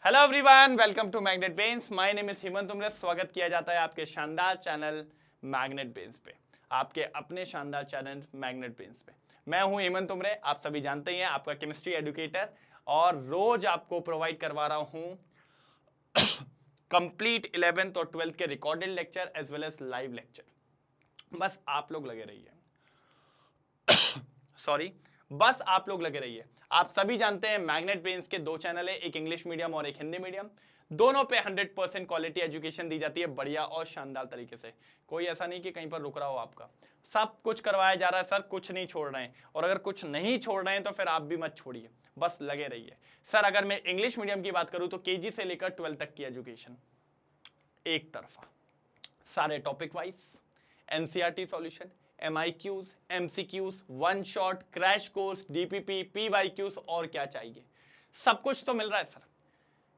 Hello everyone, welcome to Magnet Brains. My name is Hemant Tumre. स्वागत किया जाता है आपके शानदार चैनल मैग्नेट बेन्स पे, आपके अपने शानदार चैनल मैग्नेट बेन्स पे। मैं हूं हेमंत तुमरे, आप सभी जानते ही हैं, आपका केमिस्ट्री एजुकेटर, और रोज आपको प्रोवाइड करवा रहा हूं कंप्लीट 11th और 12th के recorded lecture as well as live lecture. बस आप लोग लगे रहिए बस आप लोग लगे रहिए। आप सभी जानते हैं मैग्नेट ब्रेन्स के दो चैनल है, एक इंग्लिश मीडियम और एक हिंदी मीडियम। दोनों पे 100% क्वालिटी एजुकेशन दी जाती है, बढ़िया और शानदार तरीके से। कोई ऐसा नहीं कि कहीं पर रुक रहा हो आपका, सब कुछ करवाया जा रहा है सर, कुछ नहीं छोड़ रहे हैं। और अगर कुछ नहीं छोड़ रहे हैं तो फिर आप भी मत छोड़िए, बस लगे रहिए। सर अगर मैं इंग्लिश मीडियम की बात करूं तो केजी से लेकर 12 तक की एजुकेशन एक तरफा, सारे topic wise, NCERT solution, MIQs, MCQs, one shot, crash course, DPP, PYQs और क्या चाहिए, सब कुछ तो मिल रहा है सर।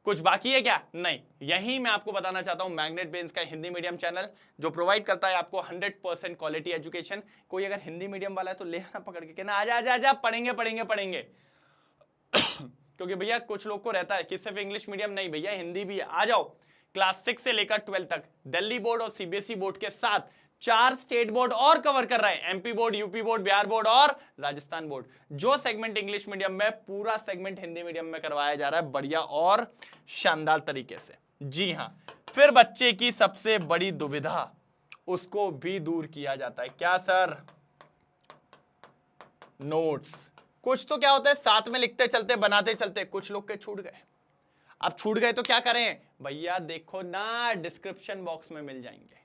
कुछ बाकी है क्या? नहीं। यही मैं आपको बताना चाहता हूं, मैग्नेट बेन्स का हिंदी मीडियम चैनल जो प्रोवाइड करता है आपको 100% क्वालिटी एजुकेशन। कोई अगर हिंदी मीडियम वाला है तो ले आना पकड़ के, कहना आजा आजा आजा, पढ़ेंगे पढ़ेंगे पढ़ेंगे क्योंकि भैया कुछ लोग को रहता है कि सिर्फ इंग्लिश मीडियम नहीं, भैया हिंदी भी है, आ जाओ। क्लास 6 से लेकर 12 तक दिल्ली बोर्ड और CBSE बोर्ड के साथ 4 स्टेट बोर्ड और कवर कर रहा है, MP board, UP board, Bihar board और राजस्थान बोर्ड। जो सेगमेंट इंग्लिश मीडियम में, पूरा सेगमेंट हिंदी मीडियम में करवाया जा रहा है, बढ़िया और शानदार तरीके से। जी हां, फिर बच्चे की सबसे बड़ी दुविधा, उसको भी दूर किया जाता है। क्या सर? नोट्स। कुछ तो क्या होता है, साथ में लिखते चलते, बनाते चलते, कुछ लोग के छूट गए। अब छूट गए तो क्या करें भैया? देखो ना, डिस्क्रिप्शन बॉक्स में मिल जाएंगे।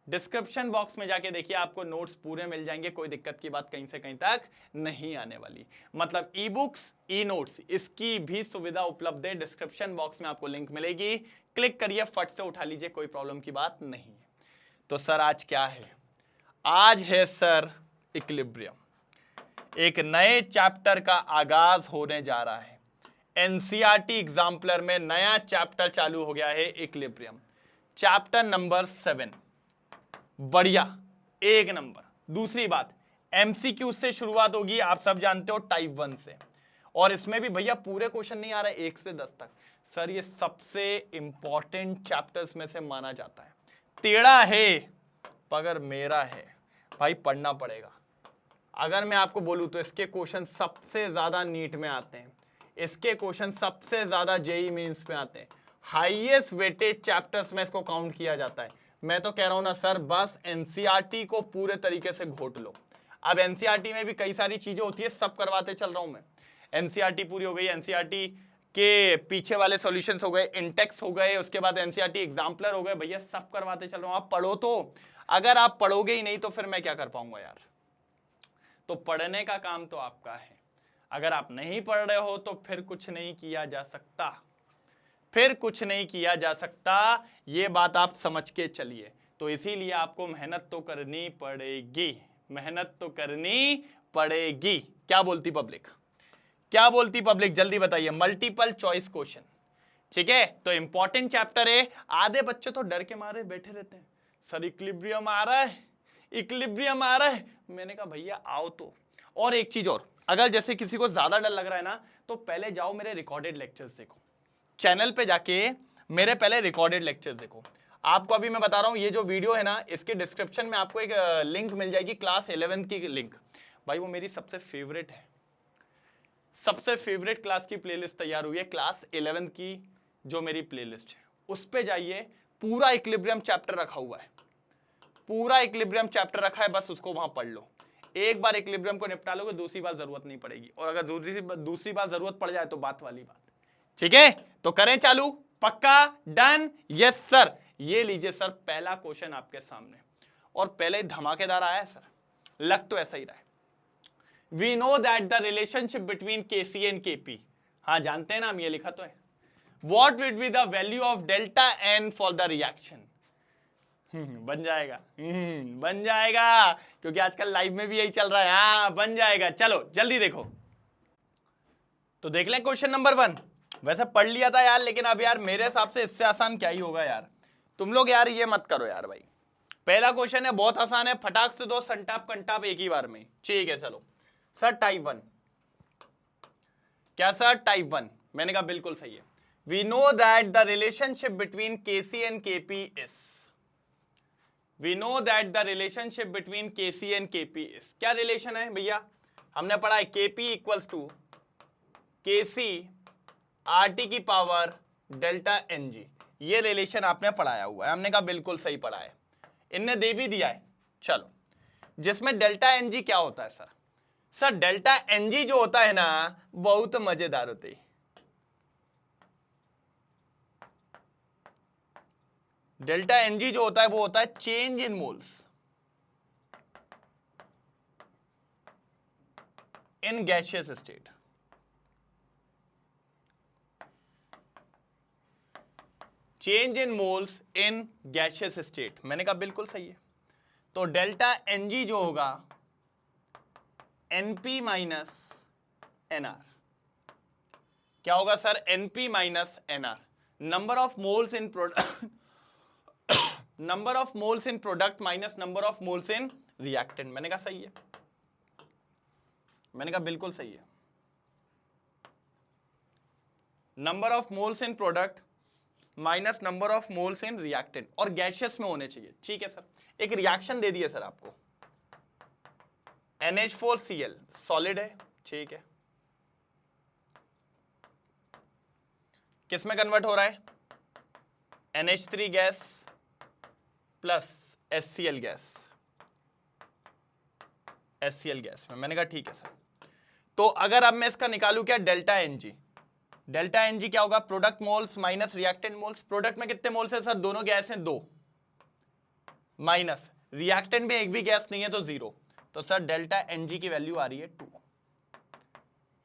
डिस्क्रिप्शन बॉक्स में जाके देखिए, आपको नोट्स पूरे मिल जाएंगे, कोई दिक्कत की बात कहीं से कहीं तक नहीं आने वाली। मतलब ई बुक्स, ई नोट्स, इसकी भी सुविधा उपलब्ध है। डिस्क्रिप्शन बॉक्स में आपको लिंक मिलेगी, क्लिक करिए, फट से उठा लीजिए, कोई प्रॉब्लम की बात नहीं है। तो सर आज क्या है? आज है सर इक्विलिब्रियम। एक नए चैप्टर का आगाज होने जा रहा है। एनसीईआरटी एग्जाम्पलर में नया चैप्टर चालू हो गया है, इक्विलिब्रियम, चैप्टर नंबर 7। बढ़िया, एक नंबर। दूसरी बात, MCQ से शुरुआत होगी, आप सब जानते हो, टाइप 1 से। और इसमें भी भैया पूरे क्वेश्चन नहीं आ रहे 1 से 10 तक। सर ये सबसे इंपॉर्टेंट चैप्टर्स में से माना जाता है। टेढ़ा है पगर मेरा है, भाई पढ़ना पड़ेगा। अगर मैं आपको बोलूं तो इसके क्वेश्चन सबसे ज्यादा नीट में आते हैं, इसके क्वेश्चन सबसे ज्यादा जेईई मेंस में आते हैं। हाईएस्ट वेटेज चैप्टर्स में इसको काउंट किया जाता है। मैं तो कह रहा हूं ना सर, बस एनसीईआरटी को पूरे तरीके से घोट लो। अब एनसीईआरटी में भी कई सारी चीजें होती है, सब करवाते चल रहा हूं मैं। एनसीईआरटी पूरी हो गई, एनसीईआरटी के पीछे वाले सॉल्यूशंस हो गए, इंटेक्स हो गए, उसके बाद एनसीईआरटी एग्जाम्पलर हो गए, भैया सब करवाते चल रहा हूं। आप पढ़ो तो, अगर आप पढ़ोगे ही नहीं तो फिर मैं क्या कर पाऊंगा यार। तो पढ़ने का काम तो आपका है। अगर आप नहीं पढ़ रहे हो तो फिर कुछ नहीं किया जा सकता, फिर कुछ नहीं किया जा सकता, ये बात आप समझ के चलिए। तो इसीलिए आपको मेहनत तो करनी पड़ेगी, मेहनत तो करनी पड़ेगी। क्या बोलती पब्लिक? क्या बोलती पब्लिक? जल्दी बताइए। मल्टीपल चॉइस क्वेश्चन, ठीक है? तो इंपॉर्टेंट चैप्टर है। आधे बच्चे तो डर के मारे बैठे रहते हैं, सर इक्विलिब्रियम आ रहा है, इक्विलिब्रियम आ रहा है। मैंने कहा भैया आओ तो। और एक चीज और, अगर जैसे किसी को ज्यादा डर लग रहा है ना, तो पहले जाओ मेरे रिकॉर्डेड लेक्चर्स देखो, चैनल पे जाके मेरे पहले रिकॉर्डेड लेक्चर्स देखो। आपको अभी मैं बता रहा हूं, ये जो वीडियो है ना, इसके डिस्क्रिप्शन में आपको एक लिंक मिल जाएगी, क्लास 11 की लिंक। भाई वो मेरी सबसे फेवरेट है, सबसे फेवरेट क्लास की प्लेलिस्ट तैयार हुई है, क्लास 11 की जो मेरी प्लेलिस्ट है, उस पे जाइए। पूरा इक्विलिब्रियम चैप्टर रखा हुआ है, पूरा इक्विलिब्रियम चैप्टर रखा है, बस उसको वहां पढ़ लो। एक बार इक्विलिब्रियम को निपटा लोगे, दूसरी बार जरूरत नहीं पड़ेगी। और अगर दूसरी बार जरूरत पड़ जाए तो बात वाली बात, ठीक है? तो करें चालू, पक्का? डन? Yes sir. ये लीजिए सर, पहला क्वेश्चन आपके सामने, और पहले ही धमाकेदार आया है सर, लग तो ऐसा ही रहा है। We know that the relationship between KC and KP, हाँ जानते हैं ना हम, ये लिखा तो है। What will be the value of delta N for the reaction? बन जाएगा, बन जाएगा, क्योंकि आजकल लाइव में भी यही चल रहा है। हाँ बन जाएगा, चलो जल्दी देखो। तो देख लें क्वेश्चन नंबर 1। वैसे पढ़ लिया था यार, लेकिन अब यार मेरे हिसाब से इससे आसान क्या ही होगा यार। तुम लोग यार ये मत करो यार भाई। पहला क्वेश्चन है, बहुत आसान है, फटाक से दो, संटाप कंटाप एक ही बार में, ठीक है? चलो सर टाइप 1, क्या सर टाइप 1? मैंने कहा बिल्कुल सही है। We know that the relationship between Kc and Kp is. We know that the relationship between Kc and Kp is. क्या रिलेशन है भैया? हमने पढ़ा है Kp equals to Kc RT की पावर डेल्टा Ng. ये रिलेशन आपने पढ़ाया हुआ है. हमने कहा बिल्कुल सही पढ़ा है. इनने दे भी दिया है. चलो, जिसमें डेल्टा Ng क्या होता है सर? सर डेल्टा Ng जो होता है ना, बहुत मजेदार होते हैं. डेल्टा Ng जो होता है वो होता है change in moles in gaseous state. Change in moles in gaseous state. मैंने कहा बिल्कुल सही है. तो डेल्टा Ng जो होगा Np माइनस Nr. क्या होगा sir? Np minus Nr. Number of moles in product number of moles in product minus number of moles in reactant. मैंने कहा सही है. मैंने कहा बिल्कुल सही है. Number of moles in product minus number of moles in reactant, और गैसियस में होने चाहिए. ठीक है सर. एक रिएक्शन दे दिया सर आपको. NH4Cl सॉलिड है. ठीक है. किस में कन्वर्ट हो रहा है? NH3 gas plus HCl gas. HCl gas में. मैंने कहा ठीक है सर. तो अगर अब मैं इसका निकालू क्या? Delta Ng. डेल्टा Ng क्या होगा? Product moles minus reactant moles. Product में कितने मोल्स है सर? दोनों गैस हैं 2, माइनस रिएक्टेंट में एक भी गैस नहीं है तो 0. तो सर डेल्टा Ng की वैल्यू आ रही है 2.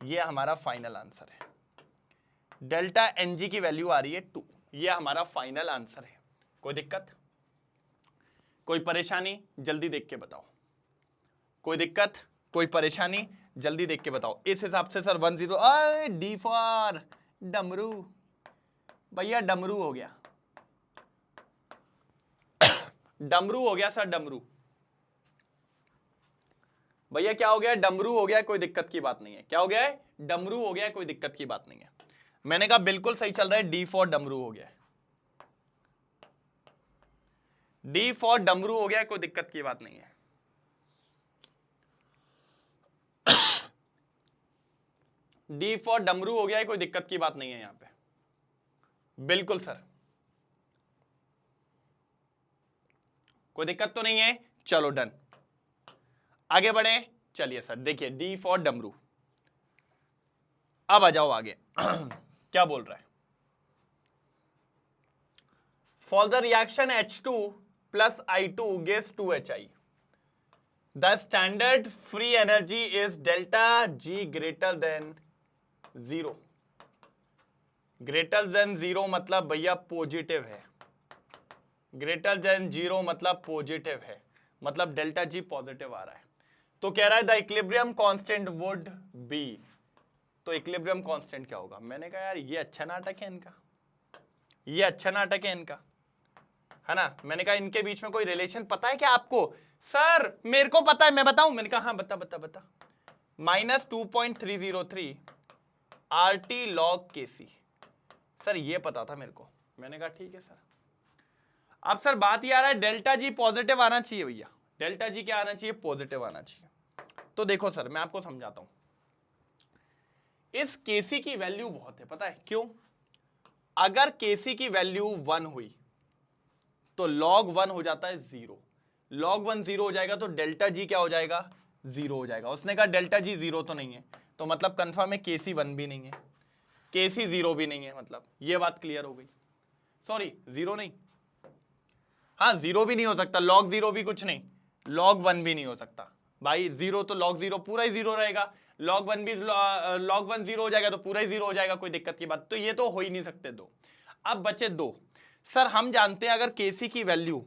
ये हमारा फाइनल आंसर है. डेल्टा Ng की वैल्यू आ रही है 2. ये हमारा फाइनल आंसर है. कोई दिक्कत, कोई परेशानी? जल्दी देख के बताओ. कोई दिक्कत, कोई परेशानी? जल्दी देख के बताओ. इस हिसाब से सर 10 डी फॉर डमरू. भैया डमरू हो गया. डमरू हो गया सर. डमरू भैया क्या हो गया? डमरू हो गया. कोई दिक्कत की बात नहीं है. क्या हो गया है? डमरू हो गया. कोई दिक्कत की बात नहीं है. मैंने कहा बिल्कुल सही चल रहा है. डी फॉर डमरू हो गया. डी फॉर डमरू हो गया. कोई दिक्कत की बात नहीं है. डी फॉर डमरू हो गया है. कोई दिक्कत की बात नहीं है यहां पे. बिल्कुल सर. कोई दिक्कत तो नहीं है. चलो डन. आगे बढ़े. चलिए सर देखिए डी फॉर डमरू. अब आ जाओ आगे. क्या बोल रहा है? For the reaction H2 plus I2 gives 2Hi. The standard free energy is delta G greater than 0. Greater than 0 मतलब भैया पॉजिटिव है. ग्रेटर देन 0 मतलब पॉजिटिव है. मतलब डेल्टा G पॉजिटिव आ रहा है. तो कह रहा है the equilibrium constant would be. तो इक्विलिब्रियम कांस्टेंट क्या होगा? मैंने कहा यार ये अच्छा नाटक है इनका. ये अच्छा नाटक है इनका, है ना. मैंने कहा इनके बीच में कोई रिलेशन पता है क्या आपको? सर मेरे को पता है, मैं बताऊं? मैंने कहा हाँ बता बता बता. -2.303 RT log Kc. सर ये पता था मेरे को. मैंने कहा ठीक है सर. अब सर बात ये आ रहा है डेल्टा G पॉजिटिव आना चाहिए भैया. डेल्टा G क्या आना चाहिए? पॉजिटिव आना चाहिए. तो देखो सर मैं आपको समझाता हूं. इस Kc की वैल्यू बहुत है. पता है क्यों? अगर Kc की वैल्यू 1 हुई तो log 1 हो जाता है 0. log 1 0 हो जाएगा तो डेल्टा G क्या हो जाएगा? 0 हो जाएगा. उसने कहा डेल्टा G 0 तो नहीं है, तो मतलब कंफर्म है Kc 1 भी नहीं है, Kc 0 भी नहीं है. मतलब ये बात क्लियर हो गई. सॉरी 0 नहीं, हाँ 0 भी नहीं हो सकता. log 0 भी कुछ नहीं, log 1 भी नहीं हो सकता भाई. 0 तो log 0 पूरा ही 0 रहेगा. log 1 भी log 1 0 हो जाएगा तो पूरा ही 0 हो जाएगा. कोई दिक्कत की बात. तो ये तो हो ही नहीं सकते 2. अब बचे 2. सर हम जानते हैं अगर Kc की वैल्यू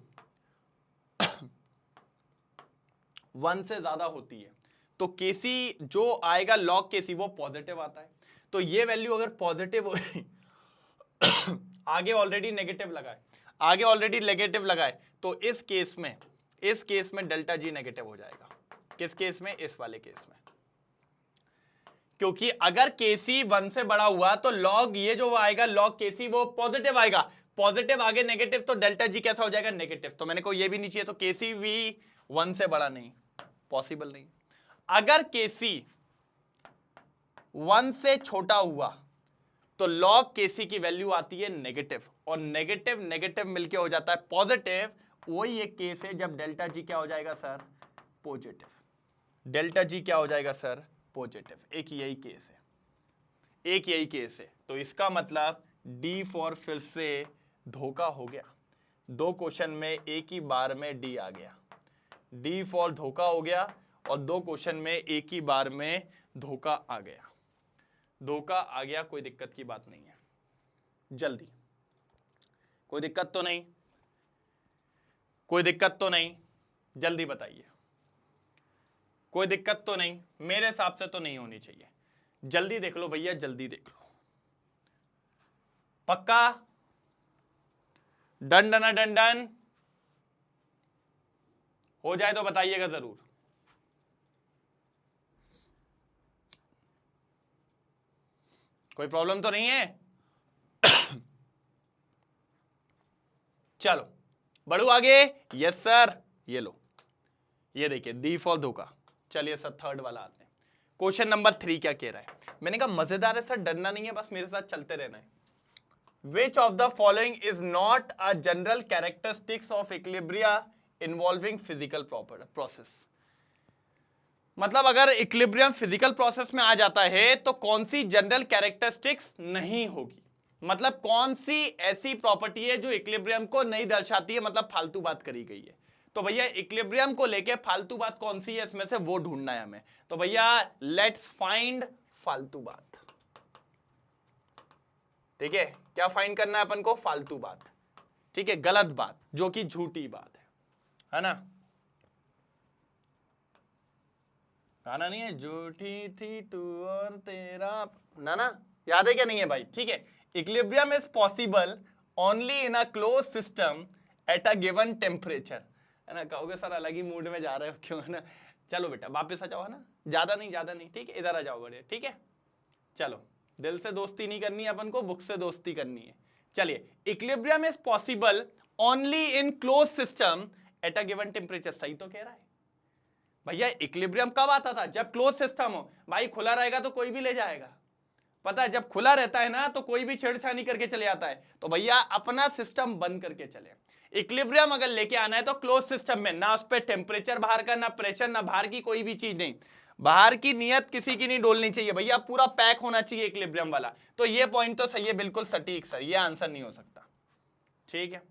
1 से ज्यादा होती है तो Kc जो आएगा log Kc वो पॉजिटिव आता है. तो ये वैल्यू अगर पॉजिटिव हो आगे ऑलरेडी नेगेटिव लगाए, आगे ऑलरेडी नेगेटिव लगाए, तो इस केस में डेल्टा G नेगेटिव हो जाएगा. किस केस में? इस वाले केस में. क्योंकि अगर केसी 1 से बड़ा हुआ तो लॉग ये जो आएगा लॉग केसी वो पॉजिटिव आएगा, पॉजिटिव आगे नेगेटिव, तो डेल्टा जी कैसा हो जाएगा नेगेटिव। तो मैंने को ये भी नहीं चाहिए, तो केसी भी 1 से बड़ा नहीं, पॉसिबल नहीं। अगर केसी 1 से छोटा हुआ तो लॉग केसी की वैल्यू आती है नेगेटिव, और नेगेटिव नेगेटिव मिलके हो जाता है पॉजिटिव। वही एक केस है जब डेल्टा जी क्या हो जाएगा सर पॉजिटिव, डेल्टा जी क्या हो जाएगा सर पॉजिटिव। एक यही केस है, एक यही केस है। तो इसका मतलब डी फॉर फिर से धोखा हो गया, 2 क्वेश्चन में एक ही बार में डी आ गया, डी फॉर धोखा हो गया, और 2 क्वेश्चन में एक ही बार में धोखा आ गया, धोखा आ गया। कोई दिक्कत की बात नहीं है, जल्दी, कोई दिक्कत तो नहीं, कोई दिक्कत तो नहीं, जल्दी बताइए, कोई दिक्कत तो नहीं, मेरे हिसाब से तो नहीं होनी चाहिए। जल्दी देख लो भैया, जल्दी देख लो, पक्का? डन डन डन डन हो जाए तो बताइएगा जरूर। कोई प्रॉब्लम तो नहीं है? चलो बढ़ू आगे। यस सर, ये लो, ये देखिए डी फॉर धोखा। चलिए सर थर्ड वाला आते हैं। क्वेश्चन नंबर 3 क्या कह रहा है? मैंने कहा मजेदार है सर, डरना नहीं है, बस मेरे साथ चलते रहना है। Which of the following is not a general characteristics of equilibria involving physical process? मतलब अगर इक्विलिब्रियम फिजिकल प्रोसेस में आ जाता है तो कौन सी जनरल कैरेक्टरिस्टिक्स नहीं होगी, मतलब कौन सी ऐसी प्रॉपर्टी है जो इक्विलिब्रियम को नहीं दर्शाती है, मतलब फालतू बात करी गई है। तो भैया इक्विलिब्रियम को लेके फालतू बात कौन सी है इसमें से, वो ढूंढना है हमें। तो भैया लेट्स फाइंड फालतू बात। ठीक है, क्या फाइंड करना है अपन को? फालतू बात। ठीक है, गलत बात, जो कि झूठी बात है ना? गाना नहीं है, झूठी थी तू और तेरा ना, याद है क्या नहीं है भाई? ठीक है, equilibrium is possible only in a close system at a given temperature, है ना? कहोगे सर अलग ही मूड में जा रहे हो क्यों, है ना? चलो बेटा वापस आ जाओ, है ना? ज्यादा नहीं, ठीक है, इधर आ जाओ बड़े, ठीक है? चलो, दिल से दोस्ती नहीं करनी है अपन को, बुक से दोस्ती करनी है। चलिए, equilibrium is possible only in close system at a given temperature. सही तो कह रहा है भैया। इक्विलिब्रियम कब आता था? जब क्लोज सिस्टम हो। भाई खुला रहेगा तो कोई भी ले जाएगा, पता है? जब खुला रहता है ना तो कोई भी छेड़छानी करके चले जाता है। तो भैया अपना सिस्टम बंद करके चले। इक्विलिब्रियम अगर लेके आना है तो क्लोज सिस्टम में, ना उस पर टेम्परेचर बाहर का, ना प्रेशर, ना बाहर की कोई भी चीज नहीं, बाहर की नियत किसी की नहीं डोलनी चाहिए भैया, पूरा पैक होना चाहिए इक्विलिब्रियम वाला। तो ये पॉइंट तो सही है, बिल्कुल सटीक सर, ये आंसर नहीं हो सकता। ठीक है,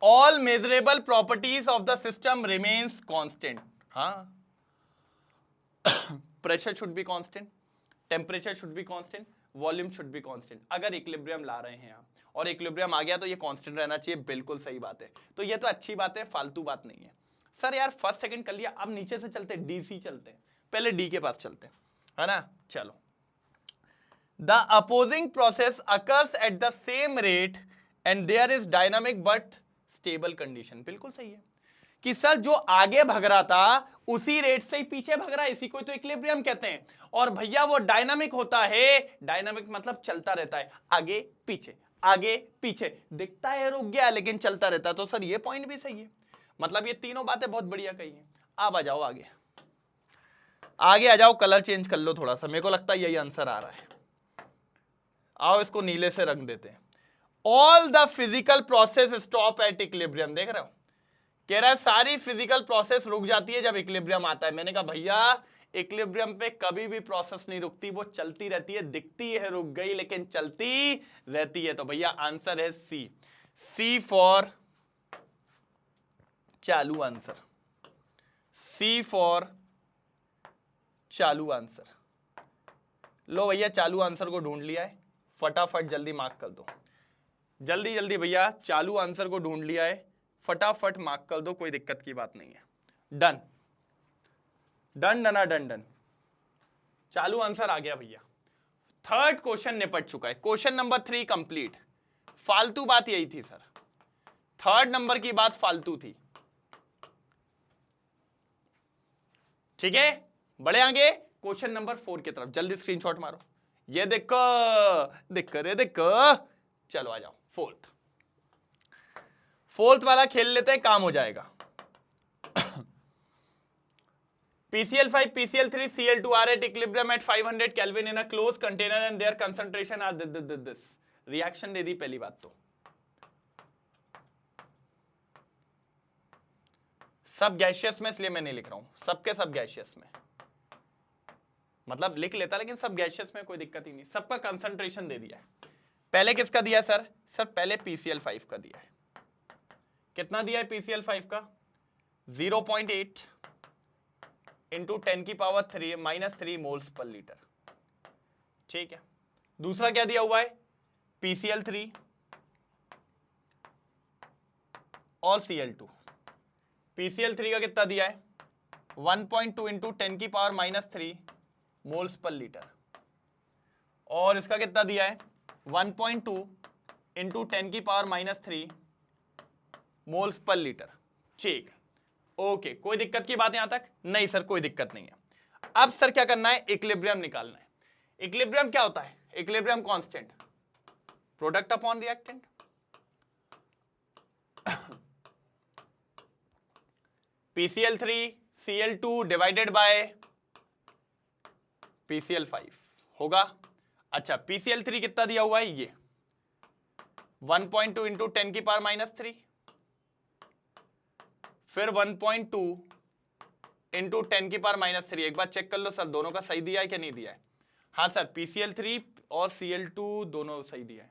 all measurable properties of the system remains constant. हाँ, pressure should be constant, temperature should be constant, volume should be constant. अगर इक्विलिब्रियम ला रहे हैं आप और इक्विलिब्रियम आ गया तो ये कांस्टेंट रहना चाहिए, बिल्कुल सही बात है। तो ये तो अच्छी बात है, फालतू बात नहीं है। सर यार फर्स्ट सेकंड कर लिया, अब नीचे से चलते, डी सी चलते, पहले डी के पास चलते, है ना? चलो, the opposing process occurs at the same rate and there is dynamic but stable condition. बिल्कुल सही है कि सर जो आगे भग रहा था उसी रेट से ही पीछे भग रहा है, इसी को तो इक्विलिब्रियम कहते हैं। और भैया वो डायनामिक होता है, डायनामिक मतलब चलता रहता है, आगे पीछे आगे पीछे, दिखता है रुक गया लेकिन चलता रहता है। तो सर ये पॉइंट भी सही है, मतलब ये तीनों बातें बहुत बढ़िया कही हैं। अब आ जाओ आगे, आगे आ जाओ, कलर चेंज कर लो थोड़ा सा, मेरे को लगता है यही आंसर आ रहा है। आओ इसको नीले से रंग देते हैं। All the physical process stop at equilibrium. देख रहे हो, कह रहा है सारी फिजिकल प्रोसेस रुक जाती है जब इक्विलिब्रियम आता है। मैंने कहा भैया इक्विलिब्रियम पे कभी भी प्रोसेस नहीं रुकती, वो चलती रहती है, दिखती है रुक गई लेकिन चलती रहती है। तो भैया आंसर है सी, सी फॉर चालू आंसर, सी फॉर चालू आंसर। लो भैया चालू आंसर को ढूंढ लिया है, फटाफट जल्दी मार्क कर दो, जल्दी जल्दी भैया चालू आंसर को ढूंढ लिया है, फटाफट मार्क कर दो, कोई दिक्कत की बात नहीं है। डन डन डना डन डन, चालू आंसर आ गया भैया। थर्ड क्वेश्चन निपट चुका है, क्वेश्चन नंबर 3 कंप्लीट। फालतू बात यही थी सर, थर्ड नंबर की बात फालतू थी। ठीक है, बड़े आगे क्वेश्चन नंबर 4 की तरफ, जल्दी स्क्रीनशॉट मारो। ये देखो देखो रे देखो, चलो आ जाओ। फोर्थ वाला खेल लेते हैं, काम हो जाएगा। PCl5, PCl3, Cl2 are at equilibrium at 500 Kelvin in a closed container and their concentration are this. Reaction दे दी पहली बात तो। सब गैसियस में, इसलिए मैं नहीं लिख रहा हूं, सबके सब गैसियस में, मतलब लिख लेता लेकिन सब गैसियस में, कोई दिक्कत ही नहीं। सबका कंसंट्रेशन दे दिया है। पहले किसका दिया सर? सर पहले PCl5 का दिया है। कितना दिया है PCl5 का? 0.8 इंटू 10 की पावर 3 मोल्स पर लीटर। ठीक है, दूसरा क्या दिया हुआ है? PCl3 और Cl2। PCl3 का कितना दिया है? 1.2 इंटू 10 की पावर -3 मोल्स पर लीटर, और इसका कितना दिया है? 1.2 इंटू 10 की पावर -3 मोल्स पर लीटर। ठीक, ओके, कोई दिक्कत की बात यहां तक? नहीं सर, कोई दिक्कत नहीं है। अब सर क्या करना है? इक्विलिब्रियम निकालना है। इक्विलिब्रियम क्या होता है? Equilibrium constant, product upon reactant. PCl3 Cl2 divided by PCl5 होगा। अच्छा, PCl3 कितना दिया हुआ है? ये 1.2 इंटू 10 की पावर -3, फिर 1.2 इंटू 10 की पावर -3। एक बार चेक कर लो सर, दोनों का सही दिया है कि नहीं दिया है? हाँ सर, PCl3 और Cl2 दोनों सही दिया है।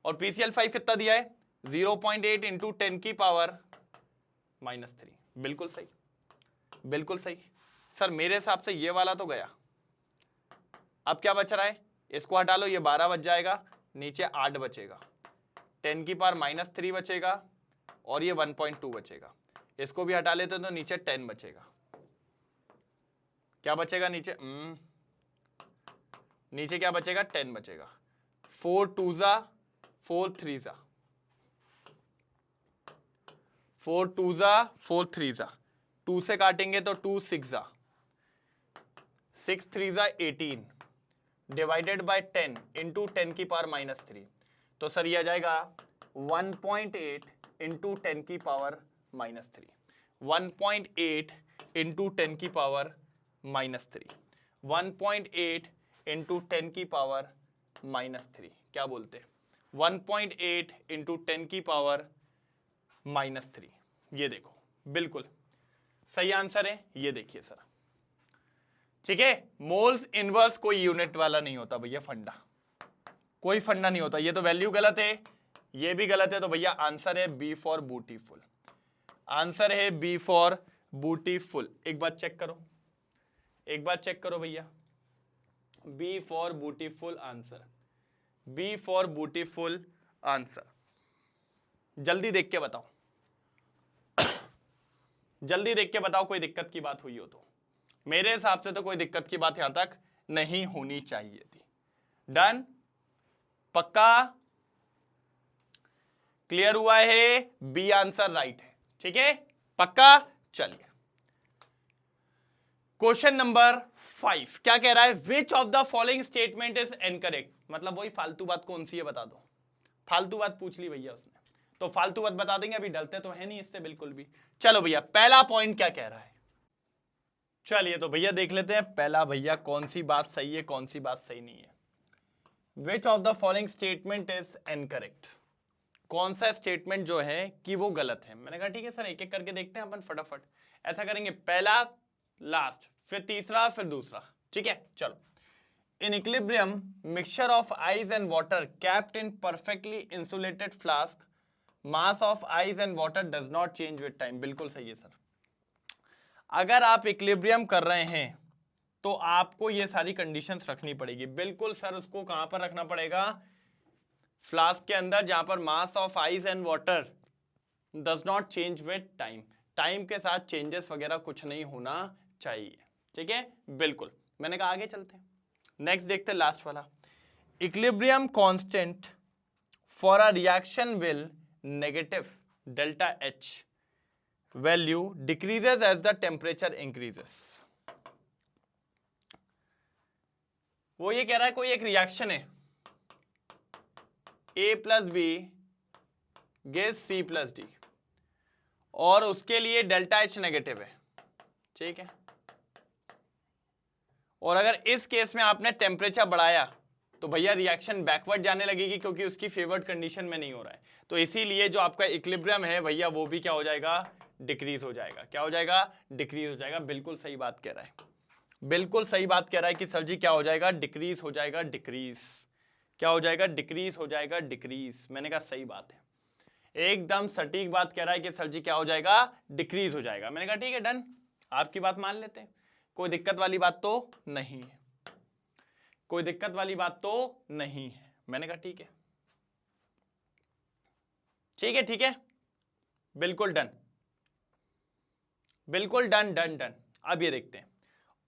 और PCl5 कितना दिया है? 0.8 इंटू 10 की पावर -3। बिल्कुल सही, बिल्कुल सही सर। मेरे हिसाब से ये वाला तो गया। अब क्या बच रहा है? इसको हटा लो, ये 12 बच जाएगा, नीचे 8 बचेगा, 10 की पावर -3 बचेगा, और ये 1.2 बचेगा। इसको भी हटा लेते तो नीचे 10 बचेगा। क्या बचेगा नीचे? नीचे क्या बचेगा? 10 बचेगा। 4 2 जा 4 3 जा 4 2 जा 4 3 जा, 2 से काटेंगे तो 2 6 जा 6 3 जा 18 डिवाइडेड बाय 10 इंटू 10 की पावर -3। तो सर ये आ जाएगा 1.8 इंटू 10 की पावर -3। 1.8 इंटू 10 की पावर -3। 1.8 इंटू 10 की पावर -3। क्या बोलते? 1.8 इंटू 10 की पावर -3। ये देखो, बिल्कुल सही आंसर है। ये देखिए सर, ठीक है। मोल्स इनवर्स कोई यूनिट वाला नहीं होता भैया, फंडा, कोई फंडा नहीं होता। ये तो वैल्यू गलत है, ये भी गलत है, तो भैया आंसर है बी फॉर ब्यूटीफुल। आंसर है बी फॉर ब्यूटीफुल। एक बार चेक करो, एक बार चेक करो भैया, B for beautiful answer, B for beautiful answer. जल्दी देख के बताओ, जल्दी देख के बताओ कोई दिक्कत की बात हुई हो तो। मेरे हिसाब से तो कोई दिक्कत की बात यहां तक नहीं होनी चाहिए थी। डन, पक्का क्लियर हुआ है? बी आंसर राइट है, ठीक है, पक्का। चलिए क्वेश्चन नंबर 5 क्या कह रहा है? Which of the following statement is incorrect. मतलब वही फालतू बात कौन सी है बता दो। फालतू बात पूछ ली भैया उसने, तो फालतू बात बता देंगे, अभी डरते तो है नहीं इससे बिल्कुल भी। चलो भैया पहला पॉइंट क्या कह रहा है, चलिए तो भैया देख लेते हैं पहला भैया कौन सी बात सही है कौन सी बात सही नहीं है। Which of the following statement is incorrect, कौन सा स्टेटमेंट जो है कि वो गलत है। मैंने कहा ठीक है सर, एक एक करके देखते हैं अपन फटाफट। ऐसा करेंगे, पहला लास्ट, फिर तीसरा, फिर दूसरा, ठीक है। चलो, in equilibrium mixture of ice and water capped in perfectly insulated flask, mass of ice and water does not change with time. बिल्कुल सही है सर। अगर आप इक्विलिब्रियम कर रहे हैं तो आपको ये सारी कंडीशंस रखनी पड़ेगी। बिल्कुल सर, उसको कहां पर रखना पड़ेगा? फ्लास्क के अंदर, जहां पर mass of ice and water does not change with time. Time के साथ चेंजेस वगैरह कुछ नहीं होना चाहिए, ठीक है, बिल्कुल। मैंने कहा आगे चलते हैं, नेक्स्ट देखते हैं लास्ट वाला। Equilibrium constant for a reaction will negative delta H value decreases as the temperature increases। वो ये कह रहा है कोई एक रिएक्शन है A plus B gives C plus D और उसके लिए डेल्टा H नेगेटिव है, ठीक है। और अगर इस केस में आपने टेम्परेचर बढ़ाया तो भैया रिएक्शन बैकवर्ड जाने लगेगी क्योंकि उसकी फेवर्ड कंडीशन में नहीं हो रहा है। तो इसीलिए जो आपका इक्विलिब्रियम है भैया वो भी क्या हो जाएगा, डिक्रीज हो जाएगा। क्या हो जाएगा, डिक्रीज हो जाएगा। बिल्कुल सही बात कह रहा है, बिल्कुल सही बात कह रहा है कि सर जी क्या हो जाएगा, डिक्रीज हो जाएगा, डिक्रीज। क्या हो जाएगा, डिक्रीज हो जाएगा, डिक्रीज। मैंने कहा सही बात है, एकदम सटीक बात कह रहा है कि सर जी क्या हो जाएगा, डिक्रीज हो जाएगा। मैंने कहा ठीक है डन, आपकी बात मान लेते हैं, कोई दिक्कत वाली बात तो नहीं है, कोई दिक्कत वाली बात तो नहीं है। मैंने कहा ठीक है, ठीक है, ठीक है, बिल्कुल डन, बिल्कुल डन, डन डन। अब ये देखते हैं,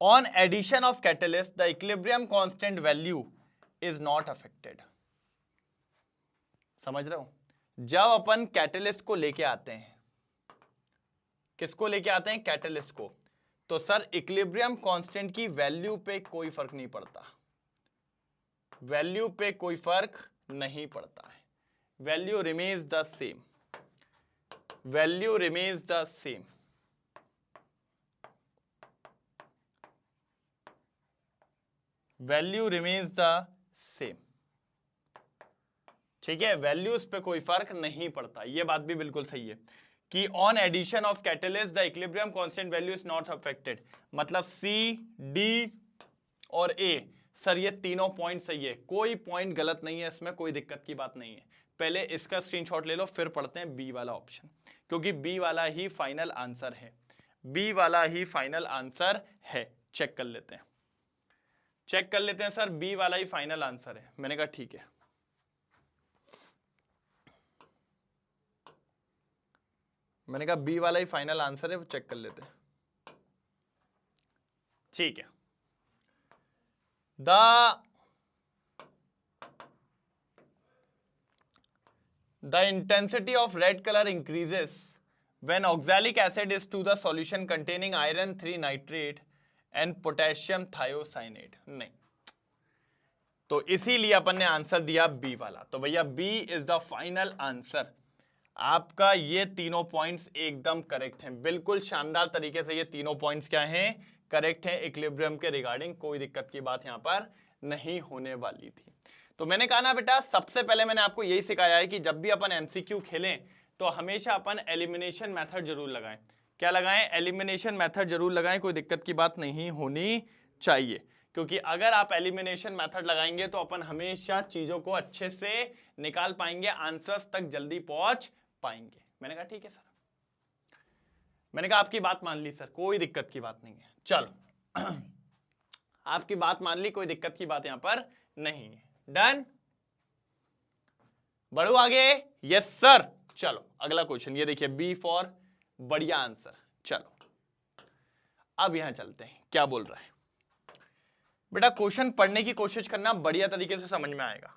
on addition of catalyst the equilibrium constant value is not affected. समझ रहे हो, जब अपन कैटलिस्ट को लेके आते हैं, किसको लेके आते हैं, कैटलिस्ट को, तो सर इक्विलिब्रियम कांस्टेंट की वैल्यू पे कोई फर्क नहीं पड़ता, वैल्यू पे कोई फर्क नहीं पड़ता है, value remains the same, value remains the same. Value remains the same, ठीक है, वैल्यूज पे कोई फर्क नहीं पड़ता। ये बात भी बिल्कुल सही है कि on addition of catalyst the equilibrium constant value is not affected. मतलब सी, डी और ए, सर ये तीनों पॉइंट सही है, कोई पॉइंट गलत नहीं है, इसमें कोई दिक्कत की बात नहीं है। पहले इसका स्क्रीनशॉट ले लो, फिर पढ़ते हैं बी वाला ऑप्शन, क्योंकि बी वाला ही फाइनल आंसर है, बी वाला ही फाइनल आंसर है। चेक कर लेते हैं, चेक कर लेते हैं सर, बी वाला ही फाइनल आंसर है। मैंने कहा ठीक है, मैंने कहा बी वाला ही फाइनल आंसर है, वो चेक कर लेते हैं, ठीक है। The intensity of red color increases when oxalic acid is to the solution containing iron 3 nitrate and potassium thiocyanate। नहीं, तो इसीलिए अपन ने आंसर दिया बी वाला। तो भैया B is the final answer. आपका ये तीनों पॉइंट्स एकदम करेक्ट हैं, बिल्कुल शानदार तरीके से ये तीनों पॉइंट्स क्या हैं, करेक्ट हैं इक्विलिब्रियम के रिगार्डिंग। कोई दिक्कत की बात यहाँ पर नहीं होने वाली थी। तो मैंने कहा ना बेटा, सबसे पहले मैंने आपको यही सिखाया है कि जब भी अपन एमसीक्यू खेलें तो हमेशा अपन एलिमिनेशन मेथड जरूर लगाएं। क्या लगाएं, एलिमिनेशन मेथड जरूर लगाएं, कोई दिक्कत की बात नहीं होनी चाहिए। क्योंकि अगर आप एलिमिनेशन मेथड लगाएंगे तो अपन हमेशा चीजों को अच्छे से निकाल पाएंगे, आंसर्स तक जल्दी पहुंच पाएंगे। मैंने कहा ठीक है सर, मैंने कहा आपकी बात मान ली सर, कोई दिक्कत की बात नहीं है। चलो आपकी बात मान ली, कोई दिक्कत की बात यहां पर नहीं है। डन, बढ़ो आगे। Yes sir. चलो अगला क्वेश्चन, ये देखिए बी फॉर बढ़िया आंसर। चलो अब यहां चलते हैं, क्या बोल रहा है बेटा, क्वेश्चन पढ़ने की कोशिश करना, बढ़िया तरीके से समझ में आएगा।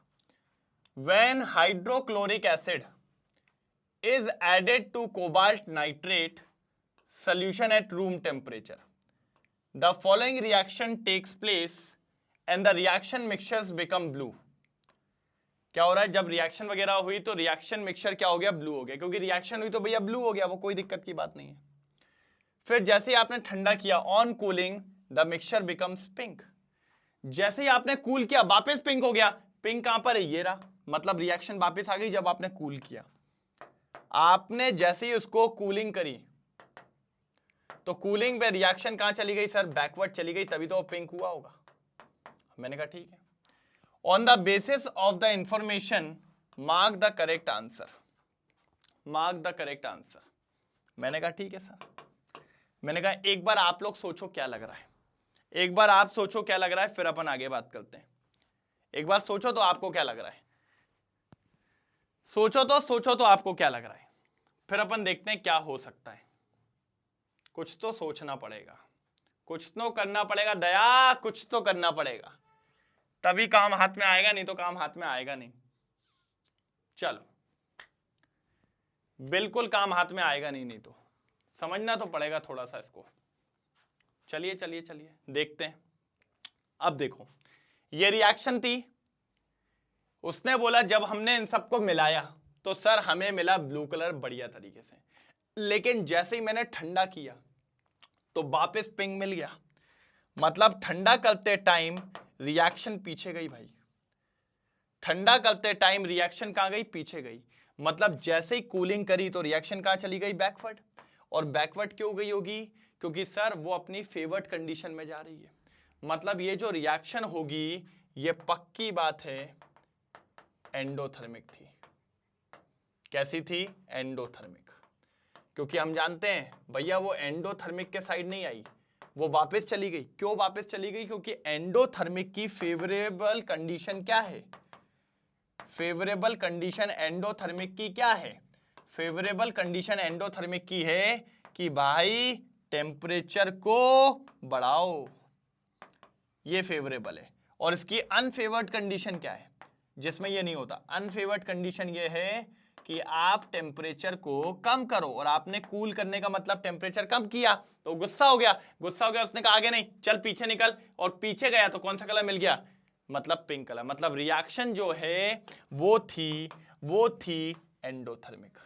When hydrochloric acid is added to cobalt nitrate solution at room temperature, the following reaction takes place and the reaction mixtures become blue। क्या हो रहा है, जब रिएक्शन वगैरह हुई तो रिएक्शन मिक्सचर क्या हो गया, ब्लू हो गया। क्योंकि रिएक्शन हुई तो भैया ब्लू हो गया, वो कोई दिक्कत की बात नहीं है। फिर जैसे ही आपने ठंडा किया, on cooling the mixture becomes pink. जैसे ही आपने कूल किया वापस पिंक हो गया। पिंक कहां पर है, ये रहा, मतलब रिएक्शन वापस आ गई जब आपने कूल किया। आपने जैसे ही उसको कूलिंग करी तो कूलिंग पे रिएक्शन कहां चली गई सर, बैकवर्ड चली गई, तभी तो पिंक हुआ होगा। मैंने कहा ठीक है। On the basis of the information mark the correct answer, mark the correct answer. मैंने कहा ठीक है सर। मैंने कहा एक बार आप लोग सोचो क्या लग रहा है, एक बार आप सोचो क्या लग रहा है, फिर अपन आगे बात करते हैं। एक बार सोचो तो आपको क्या लग रहा है, सोचो तो आपको क्या लग रहा है, फिर अपन देखते हैं क्या हो सकता है। कुछ तो सोचना पड़ेगा, कुछ तो करना पड़ेगा दया, कुछ तो करना पड़ेगा, तभी काम हाथ में आएगा, नहीं तो काम हाथ में आएगा नहीं। चलो बिल्कुल काम हाथ में आएगा नहीं तो समझना तो पड़ेगा थोड़ा सा इसको। चलिए चलिए चलिए देखते हैं। अब देखो ये रिएक्शन थी। उसने बोला जब हमने इन सबको मिलाया तो सर हमें मिला ब्लू कलर बढ़िया तरीके से, लेकिन जैसे ही मैंने ठंडा किया तो वापस पिंक मिल गया। मतलब ठंडा करते टाइम रिएक्शन पीछे गई भाई, ठंडा करते टाइम रिएक्शन कहां गई? पीछे गई। मतलब जैसे ही कूलिंग करी तो रिएक्शन कहां चली गई? बैकवर्ड। और बैकवर्ड क्यों गई होगी? क्योंकि सर वो अपनी फेवर्ड कंडीशन में जा रही है। मतलब ये जो रिएक्शन होगी ये पक्की बात है एंडोथर्मिक थी। कैसी थी? एंडोथर्मिक। क्योंकि हम जानते हैं भैया वो एंडोथर्मिक के साइड नहीं आई, वो वापस चली गई। क्यों वापस चली गई? क्योंकि एंडोथर्मिक की फेवरेबल कंडीशन क्या है? फेवरेबल कंडीशन एंडोथर्मिक की क्या है? फेवरेबल कंडीशन एंडोथर्मिक की है कि भाई टेम्परेचर को बढ़ाओ, ये फेवरेबल है। और इसकी अनफेवर्ड कंडीशन क्या है जिसमें ये नहीं होता? अनफेवर्ड कंडीशन ये है कि आप टेम्परेचर को कम करो, और आपने कूल करने का मतलब टेम्परेचर कम किया तो गुस्सा हो गया। गुस्सा हो गया, उसने कहा आगे नहीं, चल पीछे निकल, और पीछे गया तो कौन सा कलर मिल गया? मतलब पिंक कलर। मतलब रिएक्शन जो है वो थी एंडोथर्मिक।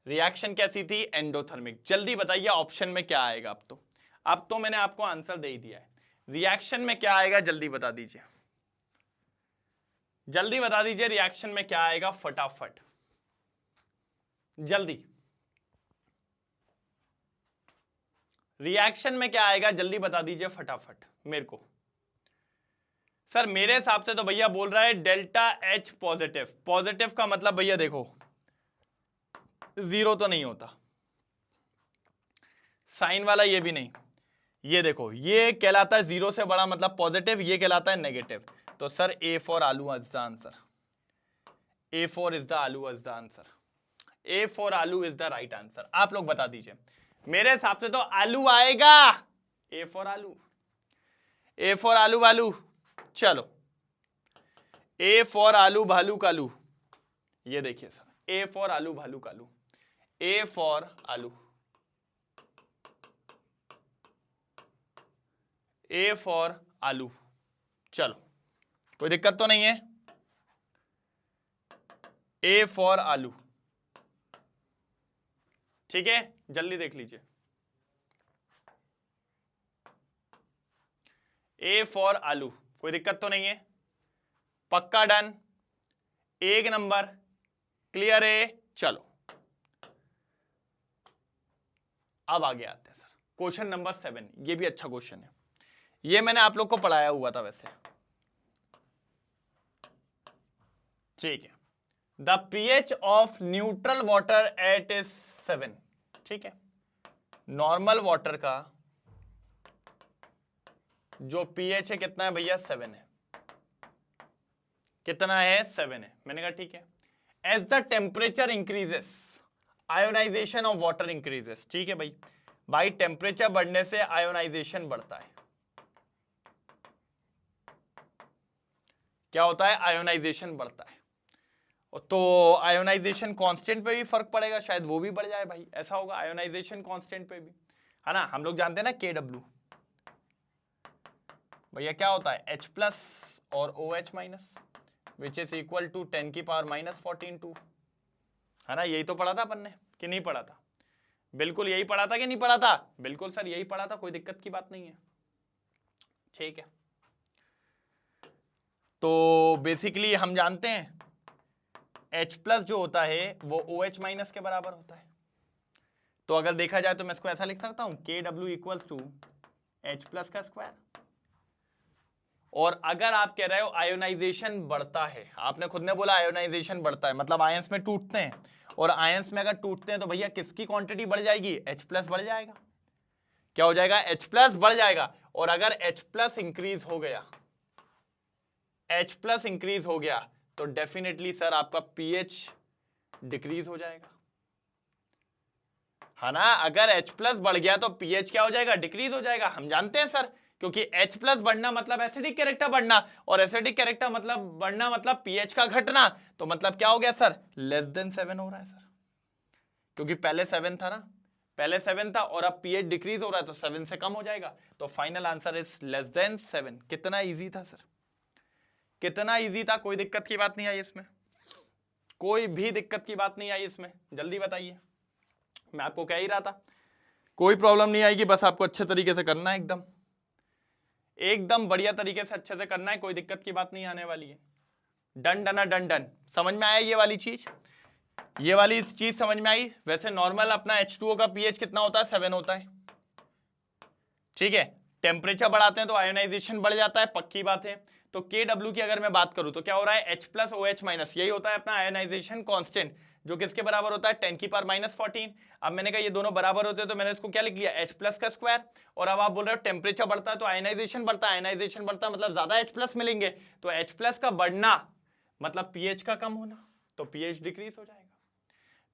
रिएक्शन कैसी थी? एंडोथर्मिक। जल्दी बताइए ऑप्शन में क्या आएगा? अब तो मैंने आपको आंसर दे ही दिया है। रिएक्शन में क्या आएगा जल्दी बता दीजिए, जल्दी बता दीजिए रिएक्शन में क्या आएगा फटाफट, जल्दी। रिएक्शन में क्या आएगा जल्दी बता दीजिए फटाफट मेरे को। सर मेरे हिसाब से तो भैया बोल रहा है डेल्टा H पॉजिटिव। पॉजिटिव का मतलब भैया देखो जीरो तो नहीं होता, साइन वाला ये भी नहीं, ये देखो ये कहलाता है जीरो से बड़ा मतलब पॉजिटिव, ये कहलाता है नेगेटिव। तो sir A for aloo is the answer, A for is the aloo is the answer, A for aloo is the right answer. आप लोग बता दीजिए, मेरे हिसाब से तो आलू आएगा। A फॉर आलू, A फॉर आलू भालू, चलो A फॉर आलू भालू कालू, ये देखिए सर A फॉर आलू भालू कालू, A फॉर आलू, A फॉर आलू, चलो कोई दिक्कत तो नहीं है। A फॉर आलू, ठीक है, जल्दी देख लीजिए। A फॉर आलू, कोई दिक्कत तो नहीं है, पक्का डन, एक नंबर क्लियर है। चलो अब आगे आते हैं सर, क्वेश्चन नंबर 7। ये भी अच्छा क्वेश्चन है, ये मैंने आप लोग को पढ़ाया हुआ था वैसे, ठीक है। The pH of neutral water at is 7, ठीक है। नॉर्मल वाटर का जो pH है कितना है भैया? 7 है। कितना है? 7 है। मैंने कहा ठीक है। As the temperature increases ionization of water increases, ठीक है भाई। भाई टेम्परेचर बढ़ने से आयोनाइजेशन बढ़ता है। क्या होता है? आयोनाइजेशन बढ़ता है। तो आयोनाइजेशन कांस्टेंट पे भी फर्क पड़ेगा, शायद वो भी बढ़ जाए भाई, ऐसा होगा आयोनाइजेशन कांस्टेंट पे भी, है ना। हम लोग जानते हैं ना KW भैया क्या होता है? H प्लस और OH minus which is equal to 10 की पावर -14 है ना। यही तो पढ़ा था अपन ने कि नहीं पढ़ा था? बिल्कुल यही पढ़ा था कि नहीं पढ़ा था? बिल्कुल सर यही पढ़ा था, कोई दिक्कत की बात नहीं है, ठीक है। तो बेसिकली हम जानते हैं H प्लस जो होता है वो OH माइनस के बराबर होता है। तो अगर देखा जाए तो मैं इसको ऐसा लिख सकता हूं KW equals to H plus का स्क्वायर। और अगर आप कह रहे हो आयोनाइजेशन बढ़ता है, आपने खुद ने बोला आयोनाइजेशन बढ़ता है, मतलब आयंस में टूटते हैं, और आयंस में अगर टूटते हैं तो भैया किसकी क्वांटिटी बढ़ जाएगी? H प्लस बढ़ जाएगा। क्या हो जाएगा? H प्लस बढ़ जाएगा। और अगर H प्लस इंक्रीज हो गया, H प्लस इंक्रीज हो गया तो डेफिनेटली सर आपका pH डिक्रीज हो जाएगा, है ना। अगर H प्लस बढ़ गया तो pH क्या हो जाएगा? डिक्रीज हो जाएगा। हम जानते हैं सर, क्योंकि H प्लस बढ़ना मतलब एसिडिक कैरेक्टर बढ़ना, और एसिडिक कैरेक्टर मतलब बढ़ना मतलब pH का घटना। तो मतलब क्या हो गया सर? लेस देन 7 हो रहा है सर, क्योंकि पहले 7 था ना, पहले 7 था और अब pH डिक्रीज हो रहा है तो 7 से कम हो जाएगा, तो final answer is less than 7। कितना इजी था सर, कितना इजी था, कोई दिक्कत की बात नहीं आई इसमें, कोई भी दिक्कत की बात नहीं आई इसमें, जल्दी बताइए। मैं आपको कह ही रहा था कोई प्रॉब्लम नहीं आएगी, बस आपको अच्छे तरीके से करना है, एकदम एकदम बढ़िया तरीके से अच्छे से करना है, कोई दिक्कत की बात नहीं आने वाली है। डन डन डन डन, समझ में आया ये वाली चीज, ये वाली चीज समझ में आई। वैसे नॉर्मल अपना H2O का pH कितना होता है, 7 होता है, ठीक है। टेम्परेचर बढ़ाते हैं तो आयोनाइजेशन बढ़ जाता है, पक्की बात है। तो Kw की अगर मैं बात करूं तो क्या हो रहा है, H+OH-, यही होता है अपना आयोनाइजेशन कांस्टेंट, जो किसके बराबर होता है 10⁻⁻14। अब मैंने कहा ये दोनों बराबर होते हैं तो मैंने इसको क्या लिख लिया, H+ का स्क्वायर। और अब आप बोल रहे हो टेम्परेचर बढ़ता है तो आयोनाइजेशन बढ़ता है, आयोनाइजेशन बढ़ता है मतलब ज्यादा H+ मिलेंगे, तो H+ का बढ़ना मतलब pH का कम होना, तो pH डिक्रीज हो जाएगा,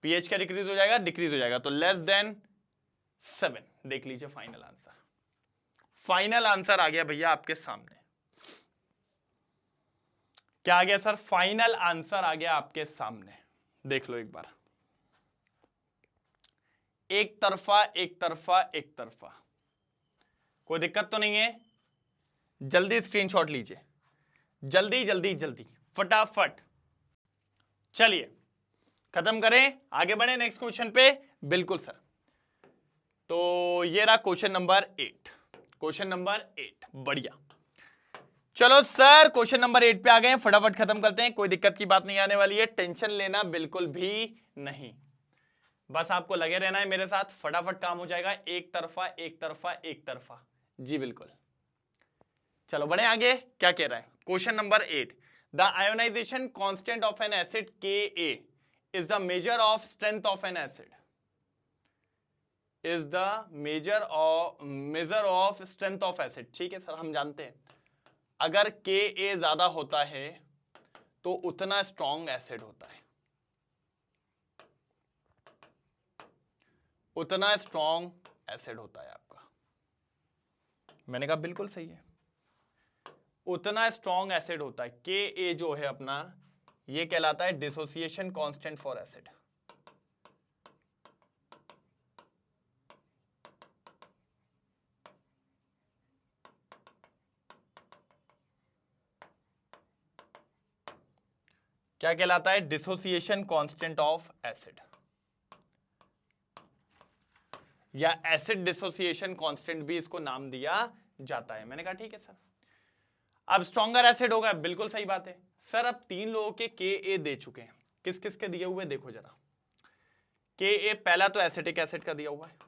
pH का डिक्रीज हो जाएगा, डिक्रीज हो जाएगा, तो लेस देन 7। देख लीजिए फाइनल आंसर, फाइनल आंसर आ गया भैया आपके सामने। क्या आ गया सर, फाइनल आंसर आ गया आपके सामने, देख लो एक बार, एक तरफा एक तरफा एक तरफा, कोई दिक्कत तो नहीं है। जल्दी स्क्रीनशॉट लीजिए, जल्दी जल्दी जल्दी फटाफट, चलिए खत्म करें, आगे बढ़े नेक्स्ट क्वेश्चन पे। बिल्कुल सर, तो ये रहा क्वेश्चन नंबर 8, क्वेश्चन नंबर 8, बढ़िया। चलो सर क्वेश्चन नंबर 8 पे आ गए, फटाफट खत्म करते हैं, कोई दिक्कत की बात नहीं आने वाली है, टेंशन लेना बिल्कुल भी नहीं, बस आपको लगे रहना है मेरे साथ, फटाफट काम हो जाएगा, एक तरफा एक तरफा एक तरफा, जी बिल्कुल। चलो बढ़े आगे, क्या कह रहा है question number 8, the ionization constant of an acid Ka is the measure of strength of an acid, is the measure of strength of acid। ठीक है सर, हम जानते हैं अगर Ka ज्यादा होता है तो उतना स्ट्रॉन्ग एसिड होता है, उतना स्ट्रॉन्ग एसिड होता है आपका। मैंने कहा बिल्कुल सही है, उतना स्ट्रॉन्ग एसिड होता है। Ka जो है अपना, ये कहलाता है डिसोसिएशन कांस्टेंट फॉर एसिड। क्या कहलाता है, डिसोसिएशन कांस्टेंट ऑफ एसिड, या एसिड डिसोसिएशन कांस्टेंट भी इसको नाम दिया जाता है। मैंने कहा ठीक है सर, अब स्ट्रॉन्गर एसिड होगा, बिल्कुल सही बात है सर। अब 3 लोगों के Ka दे चुके हैं, किस किस के दिए हुए देखो जरा। Ka पहला तो एसिटिक एसिड का दिया हुआ है,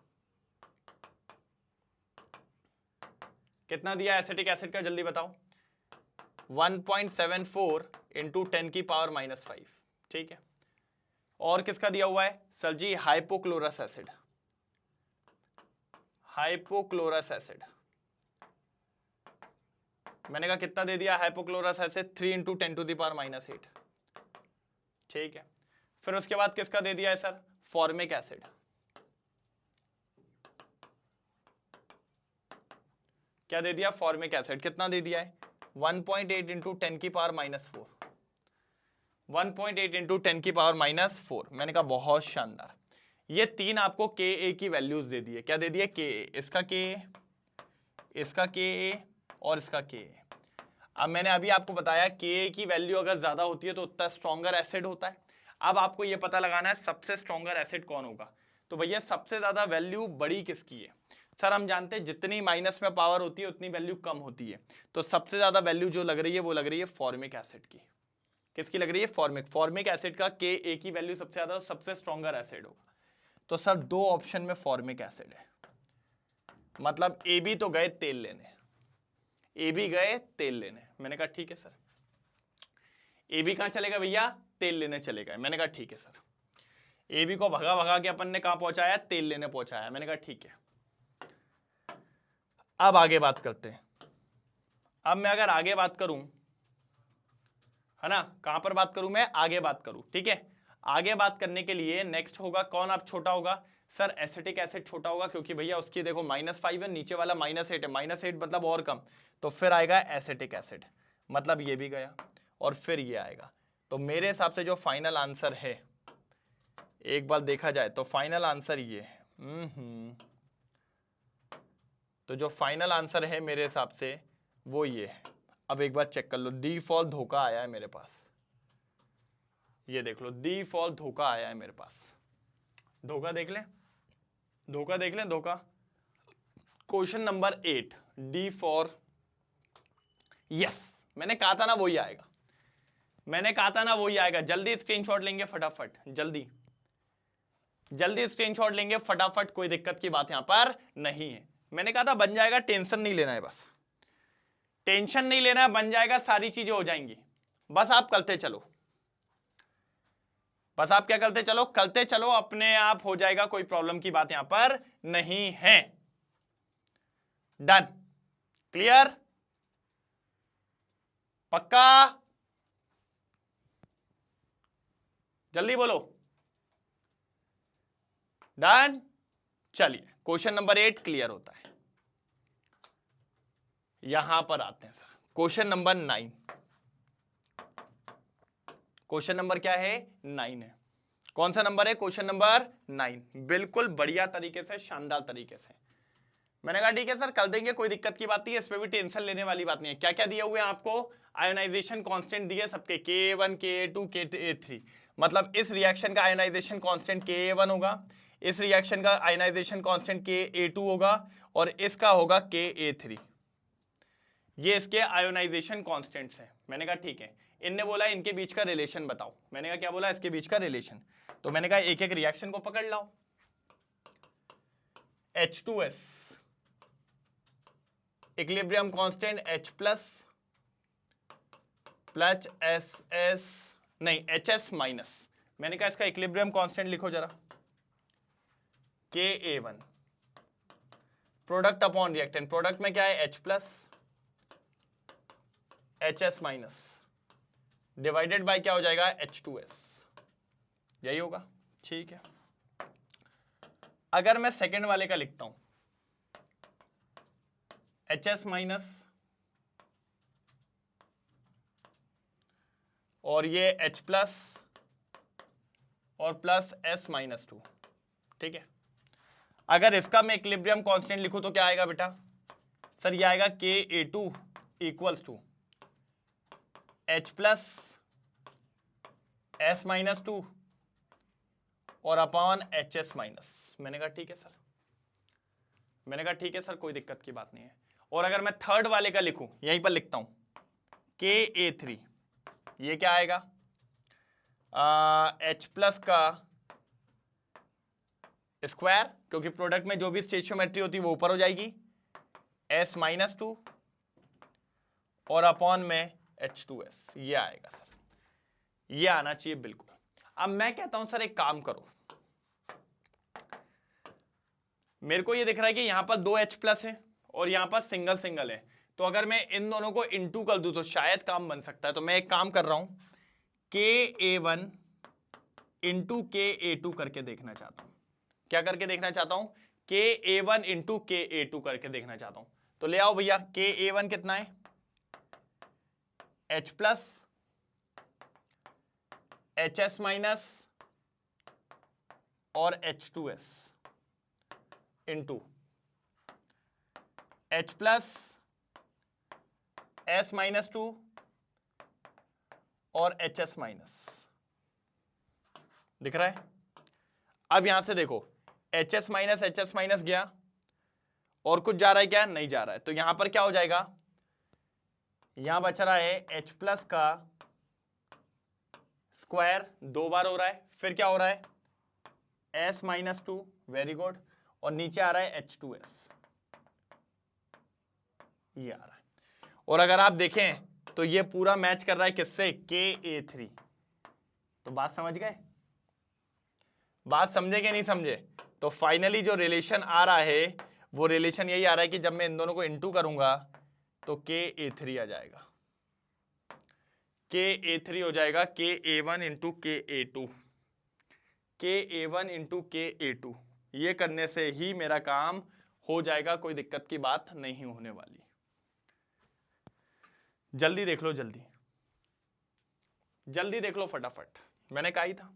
कितना दिया एसिटिक एसिड का, जल्दी बताओ, 1.74 इंटू 10⁻⁻5, ठीक है। और किसका दिया हुआ है सर जी, हाइपोक्लोरस एसिड, हाइपोक्लोरस एसिड, मैंने कहा कितना दे दिया हाइपोक्लोरस एसिड, 3 इंटू 10⁻⁻8, ठीक है। फिर उसके बाद किसका दे दिया है सर, फॉर्मिक एसिड, क्या दे दिया, फॉर्मिक एसिड, कितना दे दिया है 1.8 इंटू 10⁻⁻4, 1.8 इंटू 10⁻⁻4। मैंने कहा बहुत शानदार, ये 3 आपको Ka की वैल्यूज दे दी है, क्या दे दिया, Ka, इसका Ka, इसका Ka और इसका Ka। अब मैंने अभी आपको बताया Ka की वैल्यू अगर ज्यादा होती है तो उतना स्ट्रॉन्गर एसिड होता है। अब आपको ये पता लगाना है सबसे स्ट्रॉन्गर एसिड कौन होगा, तो भैया सबसे ज्यादा वैल्यू बड़ी किसकी है सर, हम जानते हैं जितनी माइनस में पावर होती है उतनी वैल्यू कम होती है, तो सबसे ज्यादा वैल्यू जो लग रही है वो लग रही है फॉर्मिक एसिड की। किसकी लग रही है, फॉर्मिक एसिड का Ka की वैल्यू सबसे ज्यादा, सबसे स्ट्रॉन्गर एसिड होगा। तो सर 2 ऑप्शन में फॉर्मिक एसिड है, मतलब ए बी तो गए तेल लेने, ए बी गए तेल लेने। मैंने कहा ठीक है सर, ए बी कहां चलेगा भैया, तेल लेने चलेगा। मैंने कहा ठीक है सर, ए बी को भगा भगा के अपन ने कहां पहुंचाया, तेल लेने पहुंचाया। मैंने कहा ठीक है, अब आगे बात करते हैं। अब मैं अगर आगे बात करूं, है ना, कहां पर बात करूं मैं, आगे बात करूं, ठीक है। आगे बात करने के लिए नेक्स्ट होगा कौन, अब छोटा होगा सर, एसिटिक एसिड छोटा होगा, क्योंकि भैया उसकी देखो -5 है, नीचे वाला -8 है, -8 मतलब और कम, तो फिर आएगा एसिटिक एसिड, मतलब ये भी गया और फिर ये आएगा। तो मेरे हिसाब से जो फाइनल आंसर है, एक बार देखा जाए तो फाइनल आंसर ये है, तो जो फाइनल आंसर है मेरे हिसाब से वो ये है। अब एक बार चेक कर लो, डी फॉर धोखा आया है मेरे पास, ये देख लो, डी फॉर धोखा आया है मेरे पास। धोखा देख लें, धोखा देख लें, धोखा। Question number 8, D for, yes, मैंने कहा था ना वही आएगा, मैंने कहा था ना वही आएगा। जल्दी स्क्रीनशॉट लेंगे फटाफट, जल्दी जल्दी स्क्रीनशॉट लेंगे फटाफट, कोई दिक्कत की बात यहां पर नहीं है। मैंने कहा था बन जाएगा, टेंशन नहीं लेना है, बस टेंशन नहीं लेना है, बन जाएगा, सारी चीजें हो जाएंगी, बस आप करते चलो, बस आप क्या करते चलो, करते चलो, अपने आप हो जाएगा, कोई प्रॉब्लम की बात यहां पर नहीं है। डन, क्लियर, पक्का, जल्दी बोलो, डन। चलिए क्वेश्चन नंबर 8 क्लियर होता है। यहां पर आते हैं sir, question number 9। Question number क्या है, 9 है। कौन सा नंबर है, क्वेश्चन नंबर 9। बिल्कुल बढ़िया तरीके से, शानदार तरीके से मैंने कहा ठीक है सर कर देंगे, कोई दिक्कत की बात नहीं है, इस पे भी टेंशन लेने वाली बात नहीं है। क्या क्या दिए हुए हैं आपको, आयोनाइजेशन कांस्टेंट दिए सबके, Ka1 Ka2 Ka3, मतलब इस रिएक्शन का आयोनाइजेशन कांस्टेंट Ka1 होगा, इस रिएक्शन का आयोनाइजेशन कांस्टेंट Ka2 होगा, और इसका होगा Ka3। ये इसके आयोनाइजेशन कांस्टेंट्स हैं। मैंने कहा ठीक है, इनने बोला इनके बीच का रिलेशन बताओ, मैंने कहा क्या बोला, इसके बीच का रिलेशन। तो मैंने कहा एक एक रिएक्शन को पकड़ लाओ। H2S equilibrium constant H plus SS नहीं HS माइनस, मैंने कहा इसका इक्विलिब्रियम कांस्टेंट लिखो जरा, Ka1 product upon reactant, product में क्या है H plus HS minus divided by क्या हो जाएगा H2S, यही होगा, ठीक है। अगर मैं सेकंड वाले का लिखता हूं HS माइनस और ये H प्लस और प्लस S माइनस 2, ठीक है। अगर इसका मैं इक्विलिब्रियम कांस्टेंट लिखूं तो क्या आएगा बेटा, सर ये आएगा Ka2 equals to H plus S minus 2 और अपॉन HS माइनस। मैंने कहा ठीक है सर, मैंने कहा ठीक है सर, कोई दिक्कत की बात नहीं है। और अगर मैं थर्ड वाले का लिखूं, यहीं पर लिखता हूं Ka3, ये क्या आएगा, H प्लस का स्क्वायर, क्योंकि प्रोडक्ट में जो भी स्टेचियोमेट्री होती है वो ऊपर हो जाएगी, S माइनस 2 और अपॉन में H2S, ये आएगा सर, ये आना चाहिए बिल्कुल। अब मैं कहता हूं सर एक काम करो, मेरे को ये दिख रहा है कि यहां पर 2 H प्लस है और यहां पर सिंगल सिंगल है, तो अगर मैं इन दोनों को इनटू कर दूं तो शायद काम बन सकता है। तो मैं एक काम कर रहा हूं, Ka1 इंटू Ka2 करके देखना चाहता हूं। क्या करके देखना चाहता हूं, Ka1 इंटू Ka2 करके देखना चाहता हूं। तो ले आओ भैया, Ka1 कितना है, H प्लस HS माइनस और H2S into H plus S minus 2 और HS माइनस, दिख रहा है। अब यहां से देखो HS माइनस गया और कुछ जा रहा है क्या, नहीं जा रहा है, तो यहां पर क्या हो जाएगा, यहां बच रहा है H प्लस का स्क्वायर 2 बार हो रहा है, फिर क्या हो रहा है S माइनस 2, वेरी गुड, और नीचे आ रहा है H2S, ये आ रहा है। और अगर आप देखें तो ये पूरा मैच कर रहा है किससे, Ka3। तो बात समझ गए, बात समझे कि नहीं समझे। तो फाइनली जो रिलेशन आ रहा है वो रिलेशन यही आ रहा है कि जब मैं इन दोनों को इनटू करूंगा तो Ka3 आ जाएगा, Ka3 हो जाएगा Ka1 into Ka2, Ka1 into Ka2। ये करने से ही मेरा काम हो जाएगा, कोई दिक्कत की बात नहीं होने वाली। जल्दी देख लो, जल्दी जल्दी देख लो फटाफट, मैंने कहा ही था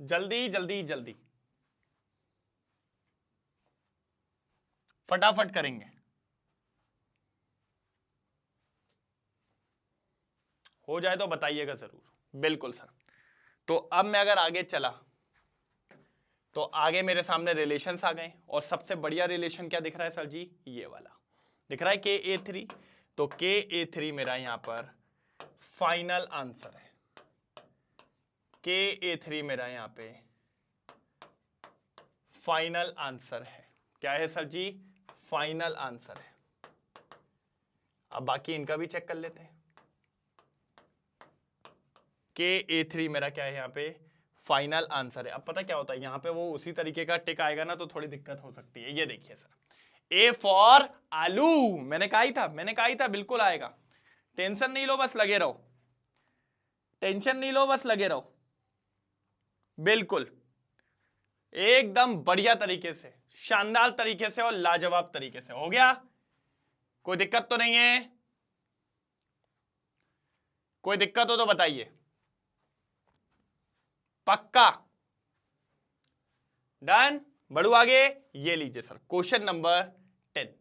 जल्दी जल्दी जल्दी फटाफट करेंगे। हो जाए तो बताइएगा जरूर। बिल्कुल सर। तो अब मैं अगर आगे चला तो आगे मेरे सामने रिलेशंस आ गए और सबसे बढ़िया रिलेशन क्या दिख रहा है सर जी? ये वाला दिख रहा है KA3। तो KA3 मेरा यहां पर फाइनल आंसर है। KA3 मेरा यहां पे फाइनल आंसर है। क्या है सर जी? फाइनल आंसर है। अब बाकी इनका भी चेक कर लेते हैं। KA3 मेरा क्या है यहां पे? फाइनल आंसर है। अब पता क्या होता है, यहां पे वो उसी तरीके का टिक आएगा ना तो थोड़ी दिक्कत हो सकती है। ये देखिए सर, A फॉर आलू, मैंने कहा ही था बिल्कुल आएगा। टेंशन नहीं लो, बस लगे रहो। टेंशन नहीं लो, बस लगे रहो। बिल्कुल एकदम बढ़िया तरीके से, शानदार तरीके से और लाजवाब तरीके से हो गया। कोई दिक्कत तो नहीं है? कोई दिक्कत हो तो बताइए। पक्का? डन? बढ़ू आगे। ये लीजिए sir question number 10।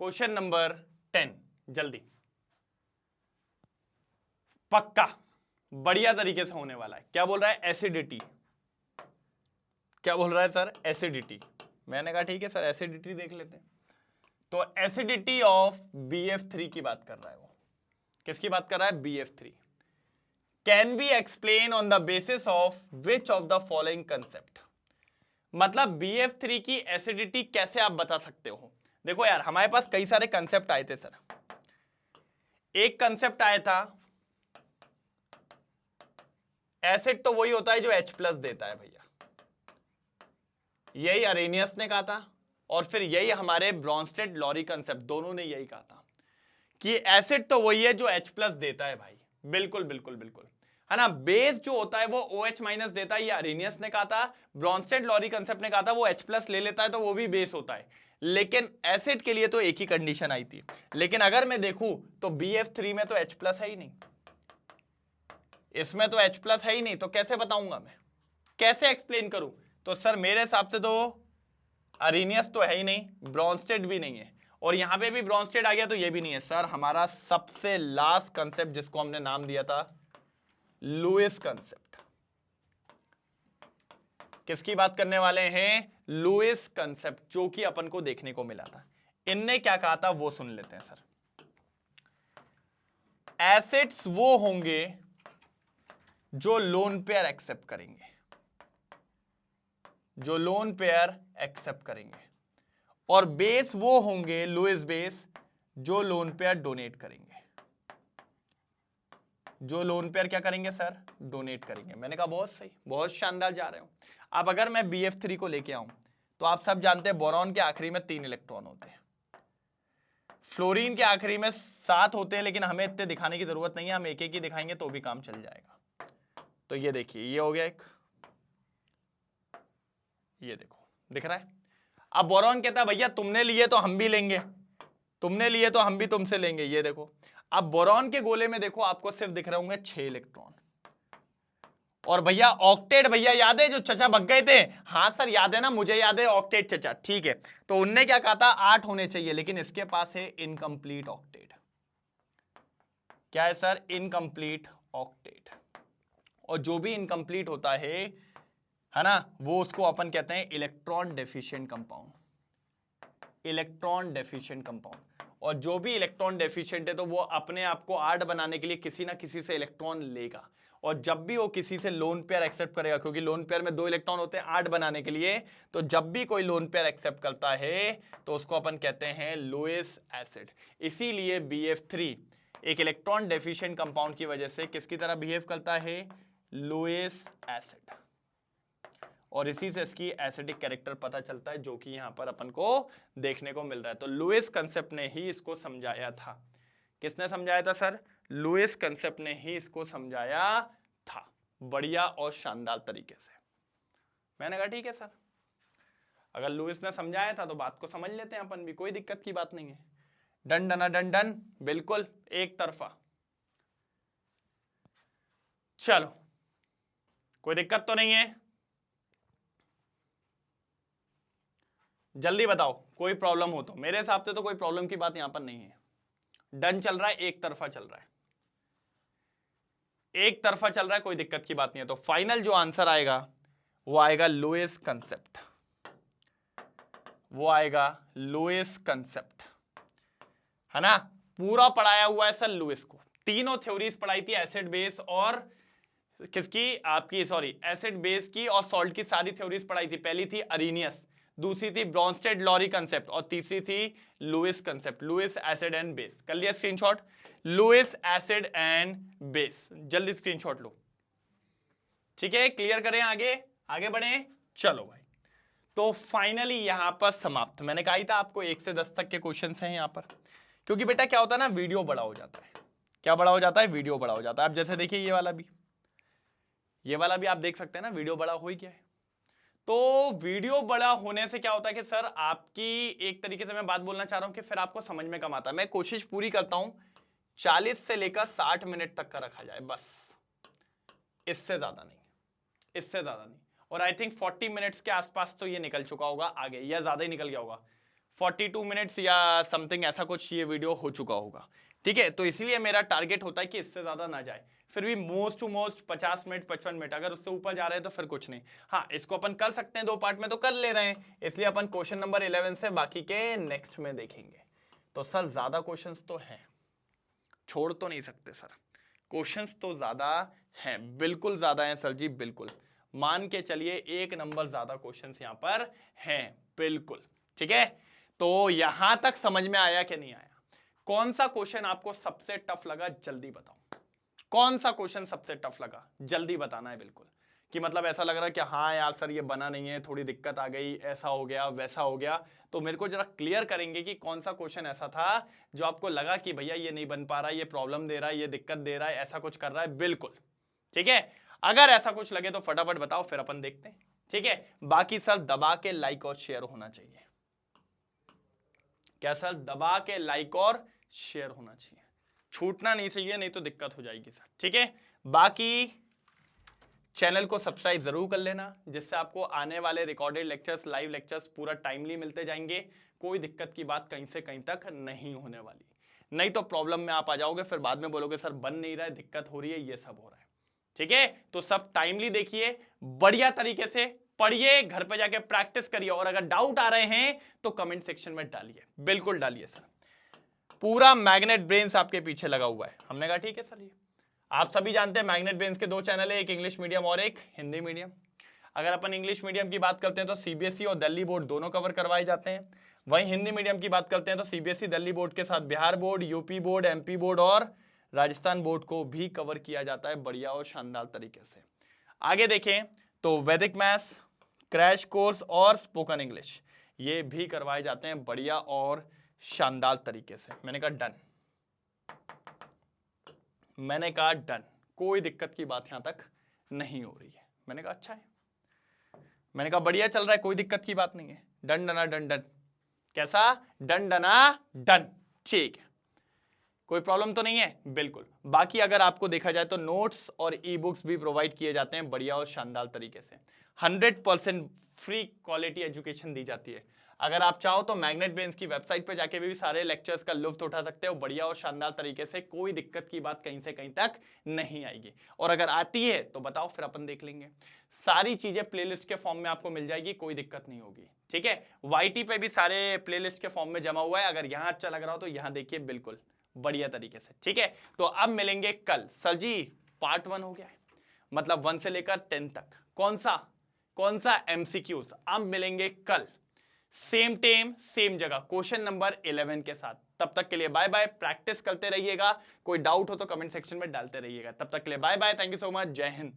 Question number 10 जल्दी। पक्का बढ़िया तरीके से होने वाला है। क्या बोल रहा है? एसिडिटी। क्या बोल रहा है सर? एसिडिटी। मैंने कहा ठीक है सर, एसिडिटी देख लेते हैं। तो एसिडिटी ऑफ BF3 की बात कर रहा है वो। किसकी बात कर रहा है? BF3। Can be explain on the basis of which of the following concept. मतलब BF3 की एसिडिटी कैसे आप बता सकते हो? देखो यार, हमारे पास कई सारे कंसेप्ट आए थे सर। एक कंसेप्ट आया था, एसिड तो वही होता है जो H+ देता है भैया, यही अरेनियस ने कहा था। और फिर यही हमारे ब्रॉन्स्टेड लॉरी कंसेप्ट, दोनों ने यही कहा था कि एसिड तो वही है जो H+ देता है भाई। बिल्कुल बिल्कुल बिल्कुल, है ना। बेस जो होता है वो OH- देता है, ये अरेनियस ने कहा था। ब्रॉन्स्टेड लॉरी कंसेप्ट ने कहा था वो H+ ले लेता है तो वो भी बेस होता है। लेकिन एसिड के लिए तो एक ही कंडीशन आई थी। लेकिन अगर मैं देखूं तो BF3 में तो H+ है ही नहीं, इसमें तो H+ है ही नहीं, तो कैसे बताऊंगा मैं, कैसे एक्सप्लेन करूं? तो सर मेरे हिसाब से तो अरेनियस तो है ही नहीं, ब्रॉन्स्टेड भी नहीं है, और यहां पे भी ब्रॉन्स्टेड आ गया तो ये भी नहीं है। सर हमारा सबसे लास्ट कंसेप्ट जिसको हमने नाम दिया था लुईस कंसेप्ट। किसकी बात करने वाले हैं? लुईस कंसेप्ट, जो कि अपन को देखने को मिला था। इनने क्या कहा था वो सुन लेते हैं सर। एसिड्स वो होंगे जो लोन पेयर एक्सेप्ट करेंगे, जो लोन पेयर एक्सेप्ट करेंगे, और बेस वो होंगे लुईस बेस जो लोन पेयर डोनेट करेंगे। जो लोन पेयर क्या करेंगे सर? डोनेट करेंगे। मैंने कहा बहुत सही, बहुत शानदार जा रहे हो। अब अगर मैं BF3 को लेके आऊं तो आप सब जानते हैं बोरॉन के आखिरी में 3 इलेक्ट्रॉन होते हैं, फ्लोरीन के आखिरी में 7 होते हैं, लेकिन हमें इतने दिखाने की जरूरत नहीं है, हम एक एक ही दिखाएंगे तो भी काम चल जाएगा। तो ये देखिए, ये हो गया एक, ये देखो दिख रहा है। अब बोरॉन कहता है भैया तुमने लिए तो हम भी लेंगे, तुमने लिए तो हम भी तुमसे लेंगे। ये देखो, अब बोरॉन के गोले में देखो आपको सिर्फ दिख रहे होंगे 6 इलेक्ट्रॉन। और भैया ऑक्टेट, भैया याद है जो चचा भग गए थे? हाँ सर याद है ना, मुझे याद है ऑक्टेट चचा, ठीक है। तो उनने क्या कहा था? 8 होने चाहिए, लेकिन इसके पास है इनकम्प्लीट ऑक्टेट। क्या है सर? Incomplete octet. और जो भी इनकम्प्लीट होता है ना, वो उसको अपन कहते हैं electron deficient compound, electron deficient compound. और जो भी इलेक्ट्रॉन डेफिशिएंट है तो वो अपने आप को 8 बनाने के लिए किसी ना किसी से इलेक्ट्रॉन लेगा। और जब भी वो किसी से लोन पेयर एक्सेप्ट करेगा, क्योंकि लोन पेयर में 2 इलेक्ट्रॉन होते हैं 8 बनाने के लिए, तो जब भी कोई लोन पेयर एक्सेप्ट करता है तो उसको अपन कहते हैं लुईस एसिड। इसीलिए BF3 एक इलेक्ट्रॉन डेफिशिएंट कंपाउंड की वजह से किसकी तरह बिहेव करता है? Lewis acid. और इसी से इसकी एसिडिक कैरेक्टर पता चलता है, जो कि यहां पर अपन को देखने को मिल रहा है। तो लुईस कंसेप्ट ने ही इसको समझाया था। किसने समझाया था सर? लुईस कंसेप्ट ने ही इसको समझाया था, बढ़िया और शानदार तरीके से। मैंने कहा ठीक है सर, अगर लुईस ने समझाया था तो बात को समझ लेते हैं अपन भी, कोई दिक्कत की बात नहीं है। डन डन डन डन, बिल्कुल एक तरफा। चलो कोई दिक्कत तो नहीं है? जल्दी बताओ, कोई प्रॉब्लम हो तो। मेरे हिसाब से तो कोई प्रॉब्लम की बात यहां पर नहीं है। डन चल रहा है, एक तरफा चल रहा है, एक तरफा चल रहा है, कोई दिक्कत की बात नहीं है। तो फाइनल जो आंसर आएगा वो आएगा लुईस कंसेप्ट, वो आएगा लुईस कंसेप्ट, है ना। पूरा पढ़ाया हुआ है सर लुईस को, तीनों थ्योरीज पढ़ाई थी, एसिड बेस और किसकी, आपकी सॉरी एसिड बेस की और सॉल्ट की सारी थ्योरीज पढ़ाई थी। पहली थी अरीनियस, दूसरी थी ब्रॉन्स्टेड लॉरी कंसेप्ट और तीसरी थी Lewis concept, Lewis acid and base. कर लिया screenshot? Lewis acid and base, जल्दी स्क्रीनशॉट लो, ठीक है। क्लियर करें, आगे आगे बढ़े, चलो भाई। तो फाइनली यहां पर समाप्त। मैंने कहा ही था आपको 1 से 10 तक के क्वेश्चन हैं यहां पर, क्योंकि बेटा क्या होता है ना, वीडियो बड़ा हो जाता है। क्या बड़ा हो जाता है? वीडियो बड़ा हो जाता है। आप जैसे देखिए ये वाला भी आप देख सकते हैं ना, वीडियो बड़ा हो ही गया है। तो वीडियो बड़ा होने से क्या होता है कि सर आपकी, एक तरीके से मैं बात बोलना चाह रहा हूं कि फिर आपको समझ में कम आता है। मैं कोशिश पूरी करता हूं 40 से लेकर 60 मिनट तक का रखा जाए, बस, इससे ज्यादा नहीं, इससे ज्यादा नहीं। और आई थिंक 40 मिनट्स के आसपास तो ये निकल चुका होगा आगे, या ज्यादा ही निकल गया होगा, 42 मिनट्स या समथिंग ऐसा कुछ ये वीडियो हो चुका होगा, ठीक है। तो इसलिए मेरा टारगेट होता है कि इससे ज्यादा ना जाए। फिर भी most to most 50 minute 55 minute, अगर उससे ऊपर जा रहे हैं तो फिर कुछ नहीं। हाँ, इसको अपन कर सकते हैं 2 पार्ट में, तो कर ले रहे हैं, इसलिए अपन क्वेश्चन नंबर 11 से बाकी के नेक्स्ट में देखेंगे। तो सर ज्यादा क्वेश्चंस तो हैं, छोड़ तो नहीं सकते सर, क्वेश्चंस तो ज्यादा हैं, बिल्कुल ज्यादा हैं सर जी, बिल्कुल मान के चलिए 1 नंबर ज्यादा क्वेश्चंस यहां पर हैं, बिल्कुल, ठीक है। तो यहां तक समझ में आया कि नहीं आया? कौन सा क्वेश्चन आपको सबसे टफ लगा, जल्दी बताओ। कौन सा क्वेश्चन सबसे टफ लगा, जल्दी बताना है, बिल्कुल। कि मतलब ऐसा लग रहा है कि हाँ यार सर ये बना नहीं है, थोड़ी दिक्कत आ गई, ऐसा हो गया वैसा हो गया। तो मेरे को जरा क्लियर करेंगे कि कौन सा क्वेश्चन ऐसा था जो आपको लगा कि भैया ये नहीं बन पा रहा, ये प्रॉब्लम दे रहा है, ये दिक्कत दे रहा है, ऐसा कुछ कर रहा है, बिल्कुल, ठीक है। अगर ऐसा कुछ लगे तो फटाफट बताओ, फिर अपन देखते हैं, ठीक है। बाकी सर दबा के लाइक और शेयर होना चाहिए। क्या सर? दबा के लाइक और शेयर होना चाहिए, छूटना नहीं चाहिए, नहीं तो दिक्कत हो जाएगी सर, ठीक है। बाकी चैनल को सब्सक्राइब जरूर कर लेना, जिससे आपको आने वाले रिकॉर्डेड लेक्चर्स, लाइव लेक्चर्स पूरा टाइमली मिलते जाएंगे। कोई दिक्कत की बात कहीं से कहीं तक नहीं होने वाली, नहीं तो प्रॉब्लम में आप आ जाओगे, फिर बाद में बोलोगे सर बन नहीं रहा है, दिक्कत हो रही है, ये सब हो रहा है, ठीक है। तो सब टाइमली देखिए, बढ़िया तरीके से पढ़िए, घर पे जाके प्रैक्टिस करिए, और अगर डाउट आ रहे हैं तो कमेंट सेक्शन में डालिए, बिल्कुल डालिए सर। पूरा मैग्नेट ब्रेन्स आपके पीछे लगा हुआ है। हमने कहा ठीक है सर, ये आप सभी जानते हैं मैग्नेट ब्रेन्स के 2 चैनल है, एक इंग्लिश मीडियम और एक हिंदी मीडियम। अगर अपन इंग्लिश मीडियम की बात करते हैं तो सीबीएसई और दिल्ली बोर्ड दोनों कवर करवाए जाते हैं। वहीं हिंदी मीडियम की बात करते हैं तो सीबीएसई दिल्ली बोर्ड के साथ Bihar board, UP board, MP board और राजस्थान बोर्ड को भी कवर किया जाता है बढ़िया और शानदार तरीके से। आगे देखें तो वैदिक मैथ्स, क्रैश कोर्स और स्पोकन इंग्लिश, ये भी करवाए जाते हैं बढ़िया और शानदार तरीके से। मैंने कहा डन, मैंने कहा डन, कोई दिक्कत की बात यहां तक नहीं हो रही है। मैंने कहा अच्छा है, मैंने कहा बढ़िया चल रहा है, कोई दिक्कत की बात नहीं है। डन डना डन डन, कैसा? डन डना डन, ठीक है, कोई प्रॉब्लम तो नहीं है, बिल्कुल। बाकी अगर आपको देखा जाए तो नोट्स और ई बुक्स भी प्रोवाइड किए जाते हैं बढ़िया और शानदार तरीके से। 100% फ्री क्वालिटी एजुकेशन दी जाती है। अगर आप चाहो तो मैग्नेट ब्रेन्स की वेबसाइट पे जाके भी सारे लेक्चर्स का लुत्फ उठा सकते हो बढ़िया और शानदार तरीके से, कोई दिक्कत की बात कहीं से कहीं तक नहीं आएगी। और अगर आती है तो बताओ, फिर अपन देख लेंगे। सारी चीजें प्लेलिस्ट के फॉर्म में आपको मिल जाएगी, कोई दिक्कत नहीं होगी, ठीक है। YT पे भी सारे प्लेलिस्ट के फॉर्म में जमा हुआ है, अगर यहाँ अच्छा लग रहा हो तो यहाँ देखिए, बिल्कुल बढ़िया तरीके से, ठीक है। तो अब मिलेंगे कल। सर जी पार्ट 1 हो गया है, मतलब 1 से लेकर 10 तक। कौन सा MCQs। अब मिलेंगे कल सेम टाइम सेम जगह, क्वेश्चन नंबर 11 के साथ। तब तक के लिए बाय बाय, प्रैक्टिस करते रहिएगा, कोई डाउट हो तो कमेंट सेक्शन में डालते रहिएगा। तब तक के लिए bye bye, thank you so much, जय हिंद।